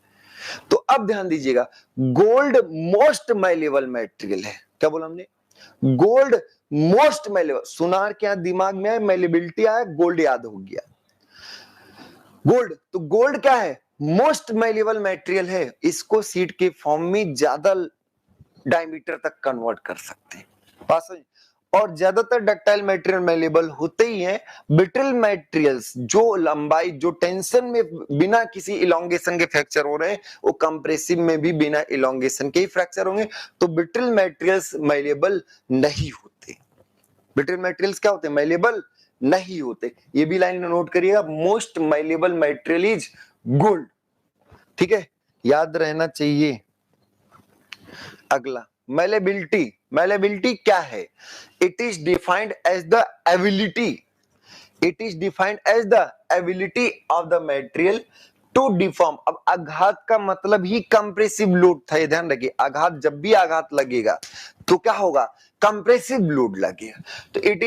तो अब ध्यान दीजिएगा, गोल्ड मोस्ट मेलेबल मटेरियल है। क्या बोला हमने? Gold most malleable. सुनार क्या दिमाग में है? मेलेबिलिटी आया, गोल्ड याद हो गया। गोल्ड, तो गोल्ड क्या है? मोस्ट मेलेबल मटेरियल है। इसको सीट के फॉर्म में ज्यादा डायमीटर तक कन्वर्ट कर सकते हैं। पास है? और ज्यादातर डक्टाइल मटेरियल मेलेबल होते ही हैं। ब्रिटल मटेरियल्स, जो लंबाई, जो टेंशन में बिना किसी इलोंगेशन के फ्रैक्चर हो रहे हैं, वो कंप्रेसिव में भी बिना इलोंगेशन के ही फ्रैक्चर होंगे। तो ब्रिटल मटेरियल्स मेलेबल नहीं होते। ब्रिटल मटेरियल्स क्या होते हैं? मेलेबल नहीं होते। ये भी लाइन नोट करिएगा, most malleable material is gold. ठीक है, याद रहना चाहिए। अगला मेलेबिलिटी। मेलेबिलिटी क्या है? It is defined as the ability, it is defined as the ability of the material to deform. अब आघात का मतलब ही कंप्रेसिव लोड था, ये ध्यान रखिए। आघात, जब भी आघात लगेगा तो क्या होगा, कंप्रेसिव लोड लगेगा। तो it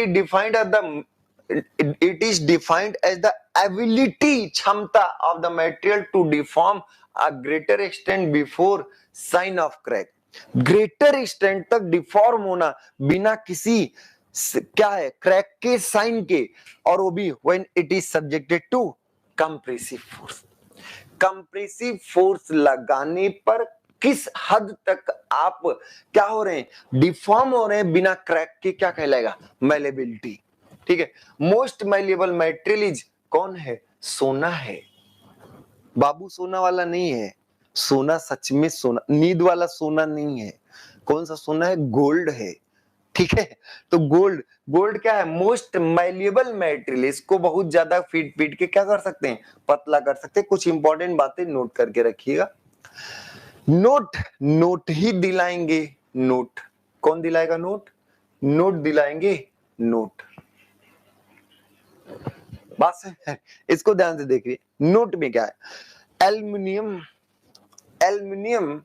is defined as the ability, क्षमता of the material to deform a greater extent before sign of crack. Greater extent तक डिफॉर्म होना बिना किसी क्या है, क्रैक के, साइन के, और वो भी when it is subjected to compressive force. Compressive force लगाने पर किस हद तक आप क्या हो रहे हैं, डिफॉर्म हो रहे हैं बिना क्रैक के, क्या कहलाएगा, मैलेबिलिटी। ठीक है। मोस्ट मैलेबल मटेरियल इज कौन है, सोना है बाबू, सोना वाला नहीं है। सोना सच में सोना, नींद वाला सोना नहीं है। कौन सा सोना है, गोल्ड है। ठीक है। तो गोल्ड, गोल्ड क्या है, मोस्ट मैल्येबल मटेरियल। इसको बहुत ज्यादा फीड पीट के क्या कर सकते हैं, पतला कर सकते हैं। कुछ इंपॉर्टेंट बातें नोट करके रखिएगा। नोट, नोट ही दिलाएंगे, नोट। कौन दिलाएगा नोट, नोट दिलाएंगे, नोट। बात है, इसको ध्यान से देखिए। नोट में क्या है, एल्युमिनियम, एल्युमिनियम,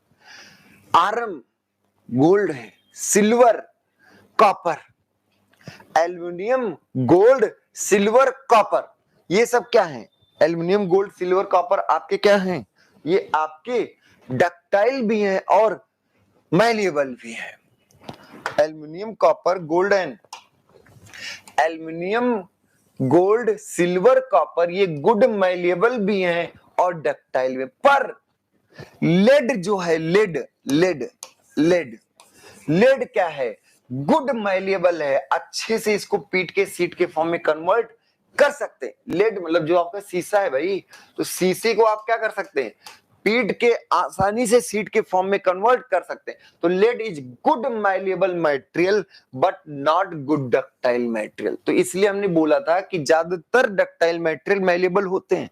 आयरन, गोल्ड है, silver, copper. Aluminium, gold, silver, copper, ये सब क्या है, एल्युमिनियम, गोल्ड, सिल्वर, कॉपर आपके क्या हैं, ये आपके डक्टाइल भी हैं और मैल्येबल भी हैं। Aluminium, copper, gold and aluminium, gold, silver, copper, ये गुड मैल्येबल भी हैं और डक्टाइल भी। पर लेड जो है, लेड, लेड, लेड, लेड क्या है, गुड मैल्येबल है। अच्छे से इसको पीट के सीट के फॉर्म में कन्वर्ट कर सकते हैं। लेड मतलब जो आपका शीशा है भाई, तो शीशे को आप क्या कर सकते हैं, पीट के आसानी से सीट के फॉर्म में कन्वर्ट कर सकते हैं। तो lead is good malleable material but not good ductile material. तो इसलिए हमने बोला था कि ज्यादातर डक्टाइल मटेरियल मैल्येबल होते हैं,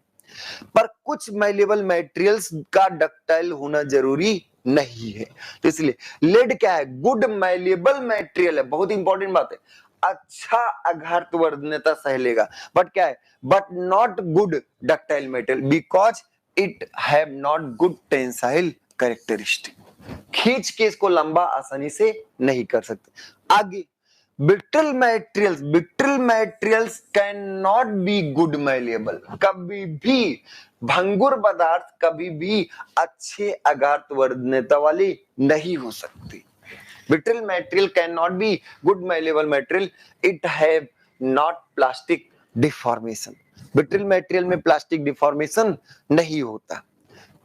पर कुछ मैल्येबल मटेरियल्स का डक्टाइल होना जरूरी नहीं है। तो इसलिए लेड क्या है, गुड मैल्येबल मटेरियल है। बहुत इंपॉर्टेंट बात है, अच्छा आघातवर्धनता सह लेगा, बट क्या है, but not good ductile material because it have not good tensile characteristic. खींच के इसको लंबा आसानी से नहीं कर सकते। आगे, brittle materials, brittle materials can not be good malleable. कभी भी भंगुर पदार्थ कभी भी अच्छे आघातवर्धनता वाली नहीं हो सकती। Brittle material can not be good malleable material, it have not plastic deformation. Brittle material में प्लास्टिक डिफॉर्मेशन नहीं होता।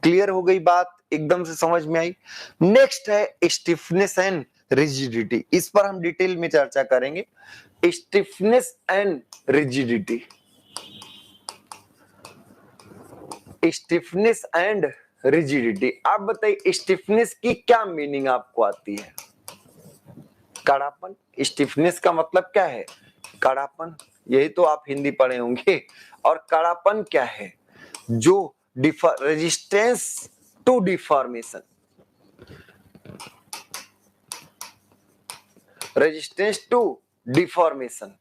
क्लियर हो गई बात, एकदम से समझ में आई। नेक्स्ट है स्टिफनेस एंड रिजिडिटी। इस पर हम डिटेल में चर्चा करेंगे। Stiffness and rigidity, stiffness and rigidity. आप बताइए स्टिफनेस की क्या मीनिंग आपको आती है, कड़ापन। स्टिफनेस का मतलब क्या है, कड़ापन, यही तो आप हिंदी पढ़े होंगे। और कड़ापन क्या है, जो resistance to deformation, resistance to deformation.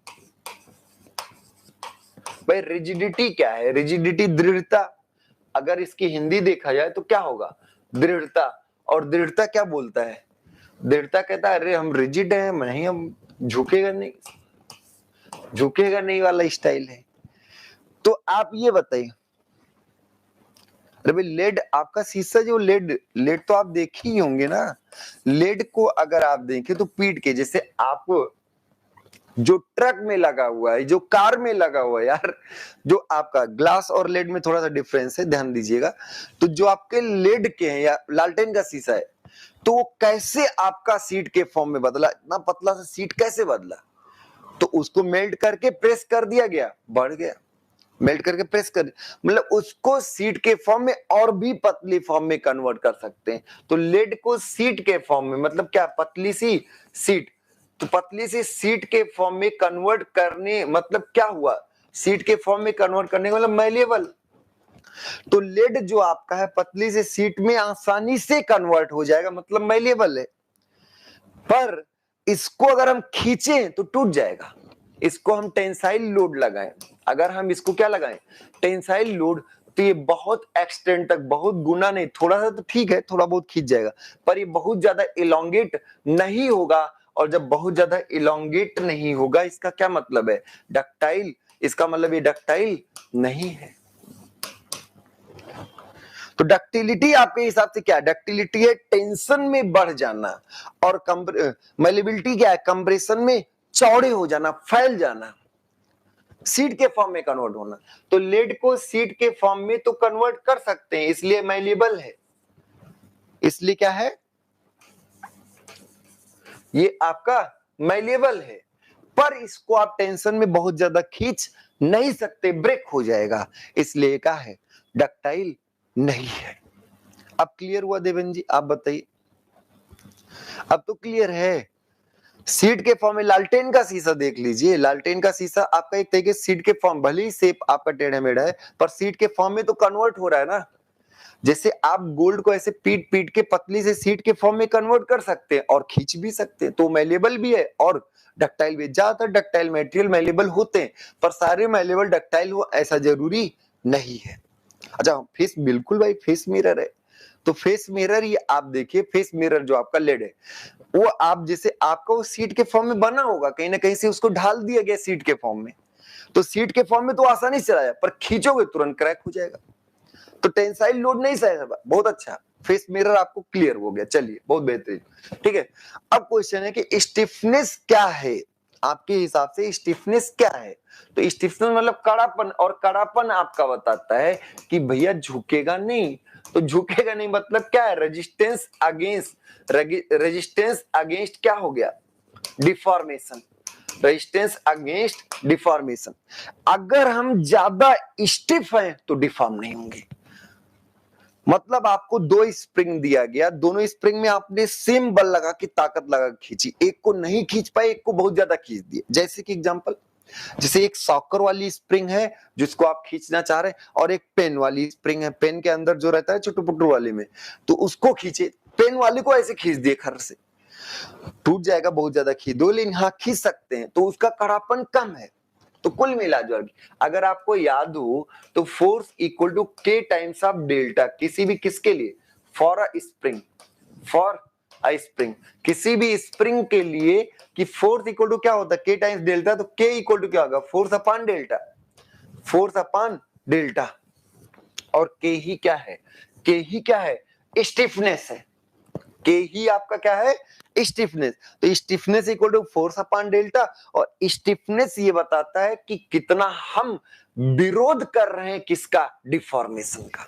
भाई रिजिडिटी क्या है, रिजिडिटी दृढ़ता। अगर इसकी हिंदी देखा जाए तो क्या होगा, दृढ़ता। और दृढ़ता क्या बोलता है, दृढ़ता कहता है अरे हम रिजिड हैं, नहीं हम झुकेगा नहीं, झुकेगा नहीं वाला स्टाइल है। तो आप ये बताइए, अरे भाई लेड, आपका शीशा जो लेड, लेड तो आप देखे ही होंगे ना। लेड को अगर आप देखें तो पीट के, जैसे आप जो ट्रक में लगा हुआ है, जो कार में लगा हुआ है यार, जो आपका ग्लास और लेड में थोड़ा सा डिफरेंस है, ध्यान दीजिएगा। तो जो आपके लेड के हैं या लालटेन का शीशा है, तो वो कैसे आपका सीट के फॉर्म में बदला, इतना पतला सा सीट कैसे बदला, तो उसको मेल्ट करके प्रेस कर दिया गया, बढ़ गया। मेल्ट करके प्रेस कर, मतलब उसको सीट के फॉर्म में और भी पतली फॉर्म में कन्वर्ट कर सकते हैं। तो लेड को सीट के फॉर्म में, मतलब क्या, पतली सी सीट, तो पतली सी सीट के फॉर्म में कन्वर्ट करने, मतलब क्या हुआ, सीट के फॉर्म में कन्वर्ट करने का मतलब मैल्येबल। तो लेड जो आपका है पतली से सीट में आसानी से कन्वर्ट हो जाएगा, मतलब मैल्येबल है। पर इसको अगर हम खींचें तो टूट जाएगा, इसको हम टेंसाइल लोड लगाएं, अगर हम इसको क्या लगाएं, टेंसाइल लोड, तो ये बहुत एक्सटेंड तक, बहुत गुना नहीं, थोड़ा सा तो ठीक है, थोड़ा बहुत खींच जाएगा, पर ये बहुत ज्यादा इलोंगेट नहीं होगा। और जब बहुत ज्यादा इलोंगेट नहीं होगा, इसका क्या मतलब है, डक्टाइल, इसका मतलब ये डक्टाइल नहीं है। तो डक्टिलिटी आपके हिसाब से क्या है, डक्टिलिटी है टेंशन में बढ़ जाना, और मेलेबिलिटी क्या है, कंप्रेशन में चौड़े हो जाना, फैल जाना, सीट के फॉर्म में कन्वर्ट होना। तो लेड को सीट के फॉर्म में तो कन्वर्ट कर सकते हैं, इसलिए मैलेबल है, इसलिए क्या है, ये आपका मैलेबल है, पर इसको आप टेंशन में बहुत ज्यादा खींच नहीं सकते, ब्रेक हो जाएगा, इसलिए क्या है, डक्टाइल नहीं है। अब क्लियर हुआ देवेन जी, आप बताइए, अब तो क्लियर है। सीट के फॉर्म में लालटेन का शीशा देख लीजिए, लालटेन का शीशा आपका एक तरीके से सीट के फॉर्म, भले ही शेप आपका टेढ़ा मेढ़ा है, पर सीट के फॉर्म में तो कन्वर्ट हो रहा है ना। जैसे आप गोल्ड को ऐसे पीट पीट के पतली से सीट के फॉर्म में कन्वर्ट कर सकते हैं और खींच भी सकते हैं, तो मैलेबल भी है और डक्टाइल भी। ज्यादातर डक्टाइल मटेरियल मैलेबल होते हैं, पर सारे मैलेबल डक्टाइल हो ऐसा जरूरी नहीं है। अच्छा, फेस, बिल्कुल भाई, फेस मिरर है, तो फेस मिरर ये आप देखिए, फेस मिरर जो आपका लेड है, वो आप जैसे आपका वो सीट के फॉर्म में बना होगा, कहीं ना कहीं से उसको ढाल दिया गया सीट के फॉर्म में, तो सीट के फॉर्म में तो आसानी से चलाया, पर खींचोगे तुरंत क्रैक हो जाएगा, तो टेंसाइल लोड नहीं सहेगा। बहुत अच्छा, फेस मिरर आपको क्लियर हो गया, चलिए बहुत बेहतरीन, ठीक है। अब क्वेश्चन है कि स्टिफनेस क्या है, आपके हिसाब से स्टिफनेस क्या है। तो स्टिफनेस मतलब कड़ापन, और कड़ापन आपका बताता है कि भैया झुकेगा नहीं, तो झुकेगा नहीं मतलब क्या है, रेजिस्टेंस अगेंस्ट, रेजिस्टेंस अगेंस्ट क्या हो गया, डिफॉर्मेशन, रेजिस्टेंस अगेंस्ट डिफॉर्मेशन। अगर हम ज्यादा स्टिफ हैं तो डिफॉर्म नहीं होंगे, मतलब आपको दो स्प्रिंग दिया गया, दोनों स्प्रिंग में आपने सेम बल लगा के ताकत लगा के खींची, एक को नहीं खींच पाए, एक को बहुत ज्यादा खींच दिए। जैसे कि एग्जांपल, जैसे एक सॉकर वाली स्प्रिंग है जिसको आप खींचना चाह रहे हैं, और एक पेन वाली स्प्रिंग है, पेन के अंदर जो रहता है छोटू पुट्टू वाले में, तो उसको खींचे, पेन वाले को ऐसे खींच दिए, खर से टूट जाएगा, बहुत ज्यादा खींच दो, लेकिन हाँ खींच सकते हैं, तो उसका कड़ापन कम है। तो कुल मिला जो, अगर आपको याद हो तो फोर्स इक्वल टू के टाइम्स ऑफ डेल्टा, किसी भी किसके लिए, for a spring, for a spring, किसी भी स्प्रिंग के लिए, कि फोर्स इक्वल टू क्या होता है, के टाइम्स डेल्टा, तो के इक्वल टू क्या होगा, force upon delta, force upon delta, और के ही क्या है, के ही क्या है, स्टिफनेस है, के ही आपका क्या है, स्टिफनेस। तो stiffness equal to force upon delta, और स्टिफनेस ये बताता है कि कितना हम विरोध कर रहे हैं किसका, डिफॉर्मेशन का।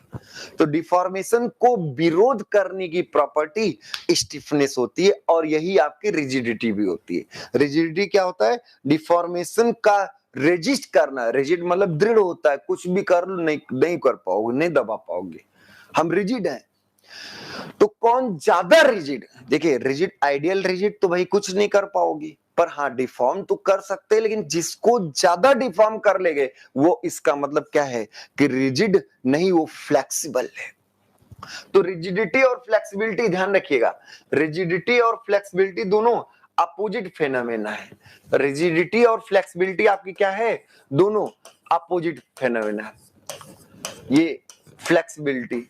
तो डिफॉर्मेशन को विरोध करने की प्रॉपर्टी स्टिफनेस होती है, और यही आपकी रिजिडिटी भी होती है। रिजिडिटी क्या होता है, डिफॉर्मेशन का रेजिस्ट करना, रिजिड मतलब दृढ़ होता है, कुछ भी कर लो नहीं कर पाओगे, नहीं दबा पाओगे, हम रिजिड हैं। तो कौन ज्यादा रिजिड, देखिए रिजिड, आइडियल रिजिड तो भाई कुछ नहीं कर पाओगी, पर हाँ डिफॉर्म तो कर सकते हैं, लेकिन जिसको ज्यादा डिफॉर्म कर लेंगे वो, इसका मतलब क्या है कि रिजिड नहीं, वो फ्लेक्सिबल है। तो रिजिडिटी और फ्लेक्सिबिलिटी ध्यान रखिएगा, रिजिडिटी और फ्लेक्सिबिलिटी दोनों अपोजिट फेनोमेना है। रिजिडिटी और फ्लेक्सिबिलिटी आपकी क्या है, दोनों अपोजिट फेनोमेना। ये फ्लेक्सिबिलिटी,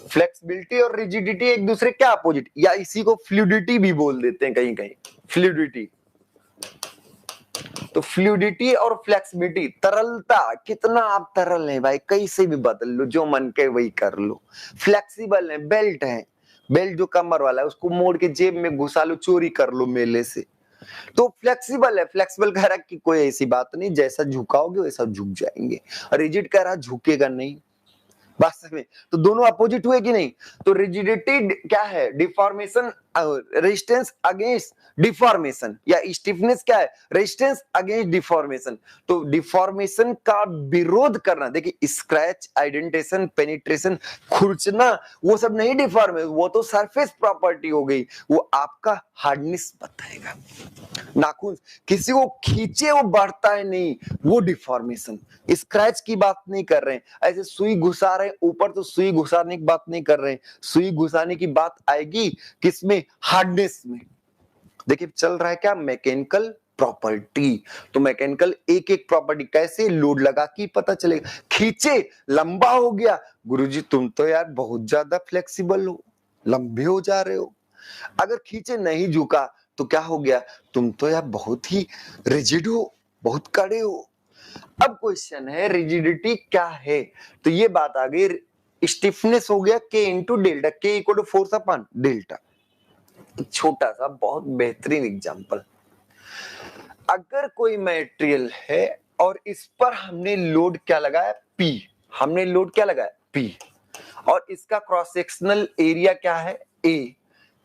फ्लेक्सिबिलिटी और रिजिडिटी एक दूसरे क्या अपोजिट, या इसी को फ्लूइडिटी भी बोल देते हैं कहीं कहीं, फ्लूइडिटी। तो फ्लूइडिटी और फ्लेक्सिबिलिटी, तरलता, कितना आप तरल हैं भाई, कैसे भी बदल लो, जो मन के वही कर लो। फ्लेक्सिबल है, बेल्ट है, बेल्ट जो कमर वाला है उसको मोड़ के जेब में घुसा लो, चोरी कर लो मेले से, तो फ्लेक्सिबल है। फ्लेक्सिबल कह रहा कि कोई ऐसी बात नहीं, जैसा झुकाओगे वैसा झुक जाएंगे। रिजिड कह रहा झुकेगा नहीं, वास्तव में तो दोनों अपोजिट हुए कि नहीं। तो रिजिडिटी क्या है, डिफॉर्मेशन, रेजिस्टेंस अगेंस्ट डिफॉर्मेशन, या स्टिफनेस क्या है, रेजिस्टेंस अगेंस्ट डिफॉर्मेशन। तो डिफॉर्मेशन का विरोध करना, देखिए स्क्रैच, आइडेंटेशन, पेनिट्रेशन, खुरचना, वो सब नहीं डिफॉर्मेशन, वो तो सरफेस प्रॉपर्टी हो गई, वो आपका हार्डनेस बताएगा। नाखून किसी को खींचे वो बढ़ता है नहीं, वो डिफॉर्मेशन। स्क्रैच की बात नहीं कर रहे हैं, ऐसे सुई घुसा रहे ऊपर, तो सुई घुसाने की बात नहीं कर रहे हैं, सुई घुसाने की बात आएगी किसमें, हार्डनेस में। देखिए चल रहा है क्या, मैकेनिकल प्रॉपर्टी। तो मैकेनिकल एक एक प्रॉपर्टी कैसे, लोड लगा के पता चलेगा। खींचे लंबा हो गया, गुरुजी तुम तो यार बहुत ज्यादा फ्लेक्सिबल हो, लंबे हो जा रहे हो। अगर खींचे नहीं झुका तो क्या हो गया, तुम तो यार बहुत ही रिजिड हो, बहुत कड़े हो। अब क्वेश्चन है रिजिडिटी क्या है, तो ये बात आ गई, स्टिफनेस हो गया K into delta, K equal to force upon delta. छोटा सा बहुत बेहतरीन एग्जांपल, अगर कोई मटेरियल है और इस पर हमने लोड क्या लगाया, पी, हमने लोड क्या लगाया, पी, और इसका क्रॉस सेक्शनल एरिया क्या है, ए,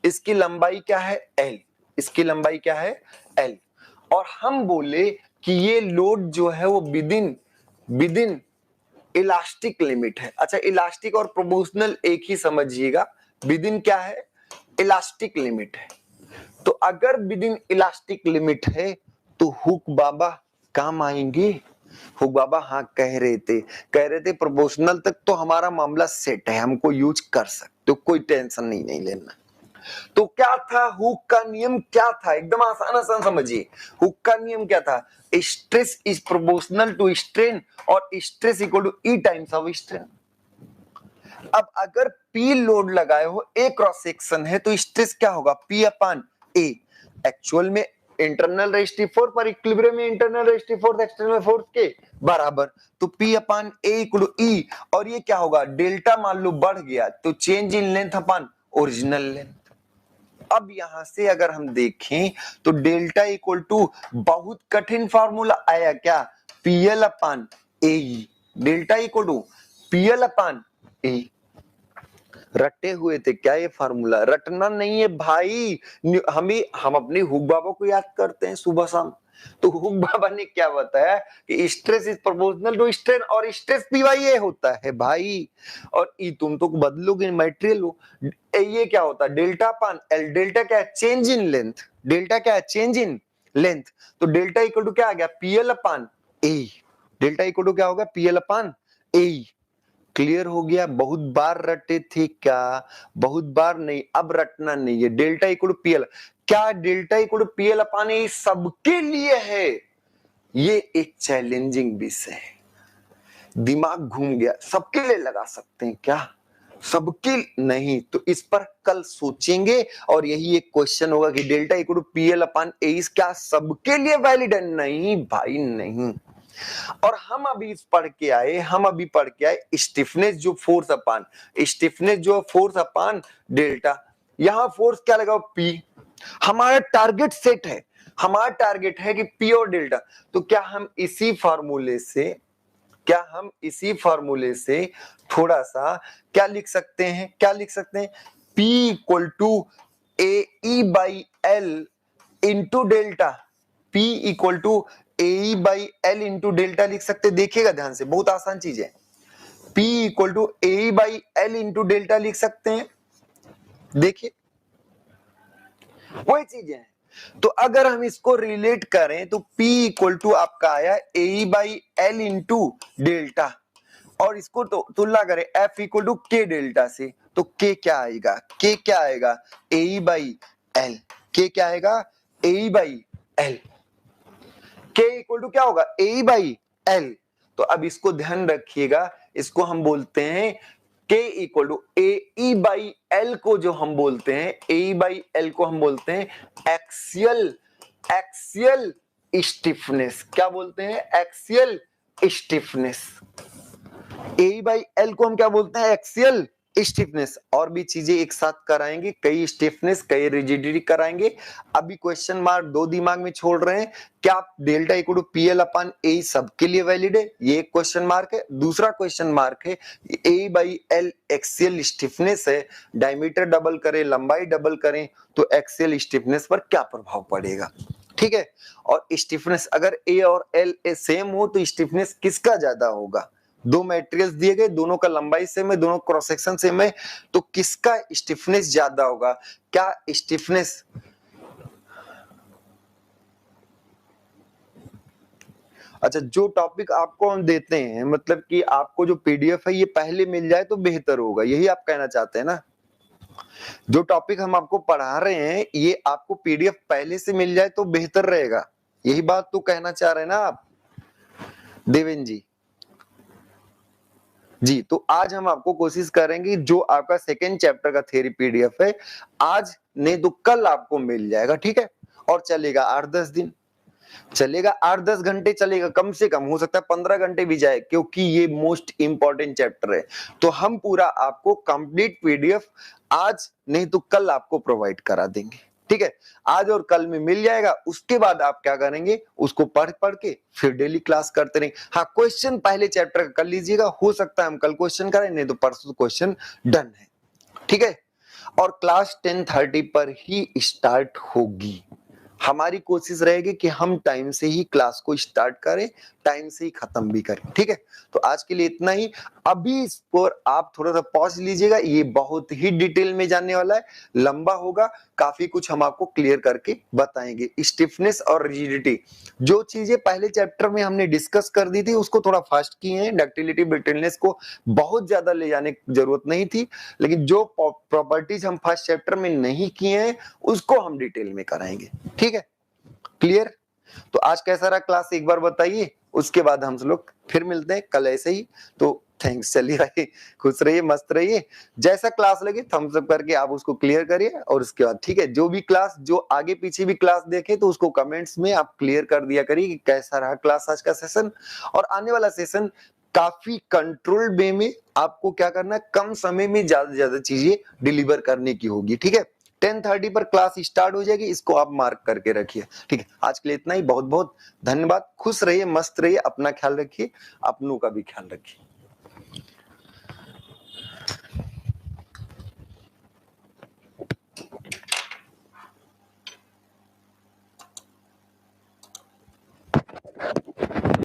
इसकी लंबाई क्या है, एल, इसकी लंबाई क्या है, एल, और हम बोले कि ये लोड जो है वो विदिन विदिन इलास्टिक लिमिट है। अच्छा, इलास्टिक और प्रोपोर्शनल एक ही समझिएगा, विदिन क्या है, इलास्टिक लिमिट है। तो अगर विदिन इलास्टिक लिमिट है तो हुक बाबा काम आएंगे। हुक बाबा हाँ कह रहे थे प्रोपोर्शनल तक तो हमारा मामला सेट है, हमको यूज कर सकते हो, कोई टेंशन नहीं लेना। तो क्या था हुक का नियम, क्या था, एकदम आसान आसान समझिए। हुक का नियम क्या था, stress is proportional to strain और stress equal to E times of strain. अब अगर P लोड लगाए हो, A क्रॉस सेक्शन है, तो स्ट्रेस क्या होगा, P अपॉन A। एक्चुअल में इंटरनल रेजिस्टिव फोर्स पर इक्विलिब्रियम में internal resistive force external force के बराबर, तो P upon A equal to E, और ये क्या होगा, डेल्टा मान लो बढ़ गया तो change in length upon original length. अब यहां से अगर हम देखें तो डेल्टा इक्वल टू, बहुत कठिन फार्मूला आया क्या, PL upon AE, delta equal to PL upon A। रटे हुए थे क्या ये फार्मूला, रटना नहीं है भाई, हम अपने हुक बाबा को याद करते हैं सुबह शाम। तो हुक बाबा ने क्या बताया कि stress is proportional to strain, और स्ट्रेस पी वाई ए होता है भाई, और ई तुम तो बदलोगे मटेरियल हो, ये क्या होता है, डेल्टा पान एल, डेल्टा क्या है, चेंज इन लेंथ, डेल्टा क्या है, चेंज इन लेंथ, तो डेल्टा इक्वल टू क्या आ गया, PL upon A, delta equal to क्या होगा, पीएल अपान ए। क्लियर हो गया, बहुत बार रटे थे क्या, बहुत बार नहीं, अब रटना नहीं है, डेल्टा इक्वल टू पीएल, क्या delta equal to PL upon ए सबके लिए है, ये एक चैलेंजिंग विषय है, दिमाग घूम गया, सबके लिए लगा सकते हैं क्या, सबके नहीं, तो इस पर कल सोचेंगे, और यही एक क्वेश्चन होगा कि delta equal to PL upon ए क्या सबके लिए वैलिड है, नहीं भाई नहीं। और हम अभी पढ़ के आए स्टिफनेस जो फोर्स अपान, स्टिफनेस जो फोर्स अपान डेल्टा, यहां फोर्स क्या लगाओ, पी, हमारा टारगेट सेट है, हमारा टारगेट है कि पी और डेल्टा, तो क्या हम इसी फार्मूले से थोड़ा सा क्या लिख सकते हैं, P equal to A E by L into delta, P equal to A by L into delta लिख सकते, देखिएगा ध्यान से, बहुत आसान चीज है, P equal to A by L into delta लिख सकते हैं, देखिए वही चीजें हैं। तो अगर हम इसको रिलेट करें तो P इक्वल टू आपका आया ए बाई एल इंटू डेल्टा, और इसको तो तुलना करें F इक्वल टू के डेल्टा से, तो K क्या आएगा, ए बाई एल, K क्या आएगा, A by L, K equal to क्या होगा, ए बाई एल। तो अब इसको ध्यान रखिएगा, इसको हम बोलते हैं K equal to A E by L को जो हम बोलते हैं, ए बाई एल को हम बोलते हैं एक्सियल स्टिफनेस, क्या बोलते हैं, axial stiffness, A by L को हम क्या बोलते हैं, एक्सियल स्टिफनेस। और भी चीजें एक साथ कराएंगे, कई स्टिफनेस कई रिजिडिटी कराएंगे। अभी क्वेश्चन मार्क दो दिमाग में छोड़ रहे हैं, क्या delta equal to PL upon ए सबके लिए वैलिड है, ये एक क्वेश्चन मार्क है। दूसरा क्वेश्चन मार्क है ए बाई एल एक्सियल स्टिफनेस है, डायमीटर डबल करें, लंबाई डबल करें तो एक्सियल स्टिफनेस पर क्या प्रभाव पड़ेगा, ठीक है। और स्टिफनेस अगर ए और एल सेम हो तो स्टिफनेस किसका ज्यादा होगा, दो मटेरियल्स दिए गए, दोनों का लंबाई सेम है, दोनों क्रॉस सेक्शन सेम है, तो किसका स्टिफनेस ज्यादा होगा, क्या स्टिफनेस, अच्छा जो टॉपिक आपको हम देते हैं, मतलब कि आपको जो पीडीएफ है ये पहले मिल जाए तो बेहतर होगा, यही आप कहना चाहते हैं ना। जो टॉपिक हम आपको पढ़ा रहे हैं ये आपको पीडीएफ पहले से मिल जाए तो बेहतर रहेगा, यही बात तो कहना चाह रहे हैं ना आप देवेन जी। जी, तो आज हम आपको कोशिश करेंगे जो आपका सेकेंड चैप्टर का थ्योरी पीडीएफ है, आज नहीं तो कल आपको मिल जाएगा, ठीक है। और चलेगा 8-10 दिन, चलेगा 8-10 घंटे चलेगा, कम से कम हो सकता है 15 घंटे भी जाए, क्योंकि ये मोस्ट इंपॉर्टेंट चैप्टर है। तो हम पूरा आपको कंप्लीट पीडीएफ आज नहीं तो कल आपको प्रोवाइड करा देंगे, ठीक है। आज और कल में मिल जाएगा, उसके बाद आप क्या करेंगे, उसको पढ़ पढ़ के फिर डेली क्लास करते रहेंगे। हाँ, क्वेश्चन पहले चैप्टर का कर लीजिएगा, हो सकता है हम कल क्वेश्चन करें, नहीं तो परसों क्वेश्चन डन है, ठीक है। और क्लास 10:30 पर ही स्टार्ट होगी। हमारी कोशिश रहेगी कि हम टाइम से ही क्लास को स्टार्ट करें, टाइम से ही खत्म भी करें, ठीक है। तो आज के लिए इतना ही। अभी इस पर आप थोड़ा सा पॉज लीजिएगा, ये बहुत ही डिटेल में जानने वाला है, लंबा होगा, काफी कुछ हम आपको क्लियर करके बताएंगे। स्टिफनेस और रिजिडिटी, जो चीजें पहले चैप्टर में हमने डिस्कस कर दी थी उसको थोड़ा फास्ट किए हैं। डक्टिलिटी ब्रिटलनेस को बहुत ज्यादा ले जाने की जरूरत नहीं थी, लेकिन जो प्रॉपर्टीज हम फर्स्ट चैप्टर में नहीं किए हैं उसको हम डिटेल में कराएंगे, ठीक है। क्लियर? तो आज कैसा रहा क्लास एक बार बताइए, उसके बाद हम लोग फिर मिलते हैं कल ऐसे ही। तो थैंक्स, चलिए रहिए, खुश रहिए, मस्त रहिए। जैसा क्लास लगे थम्स अप करके आप उसको क्लियर करिए, और उसके बाद ठीक है, जो भी क्लास, जो आगे पीछे भी क्लास देखे तो उसको कमेंट्स में आप क्लियर कर दिया करिए कि कैसा रहा क्लास आज का सेशन। और आने वाला सेशन काफी कंट्रोल्ड वे में आपको क्या करना है, कम समय में ज्यादा से ज्यादा चीजें डिलीवर करने की होगी, ठीक है। 10:30 पर क्लास स्टार्ट हो जाएगी, इसको आप मार्क करके रखिए, ठीक है। आज के लिए इतना ही, बहुत बहुत धन्यवाद। खुश रहिए, मस्त रहिए, अपना ख्याल रखिए, अपनों का भी ख्याल रखिए।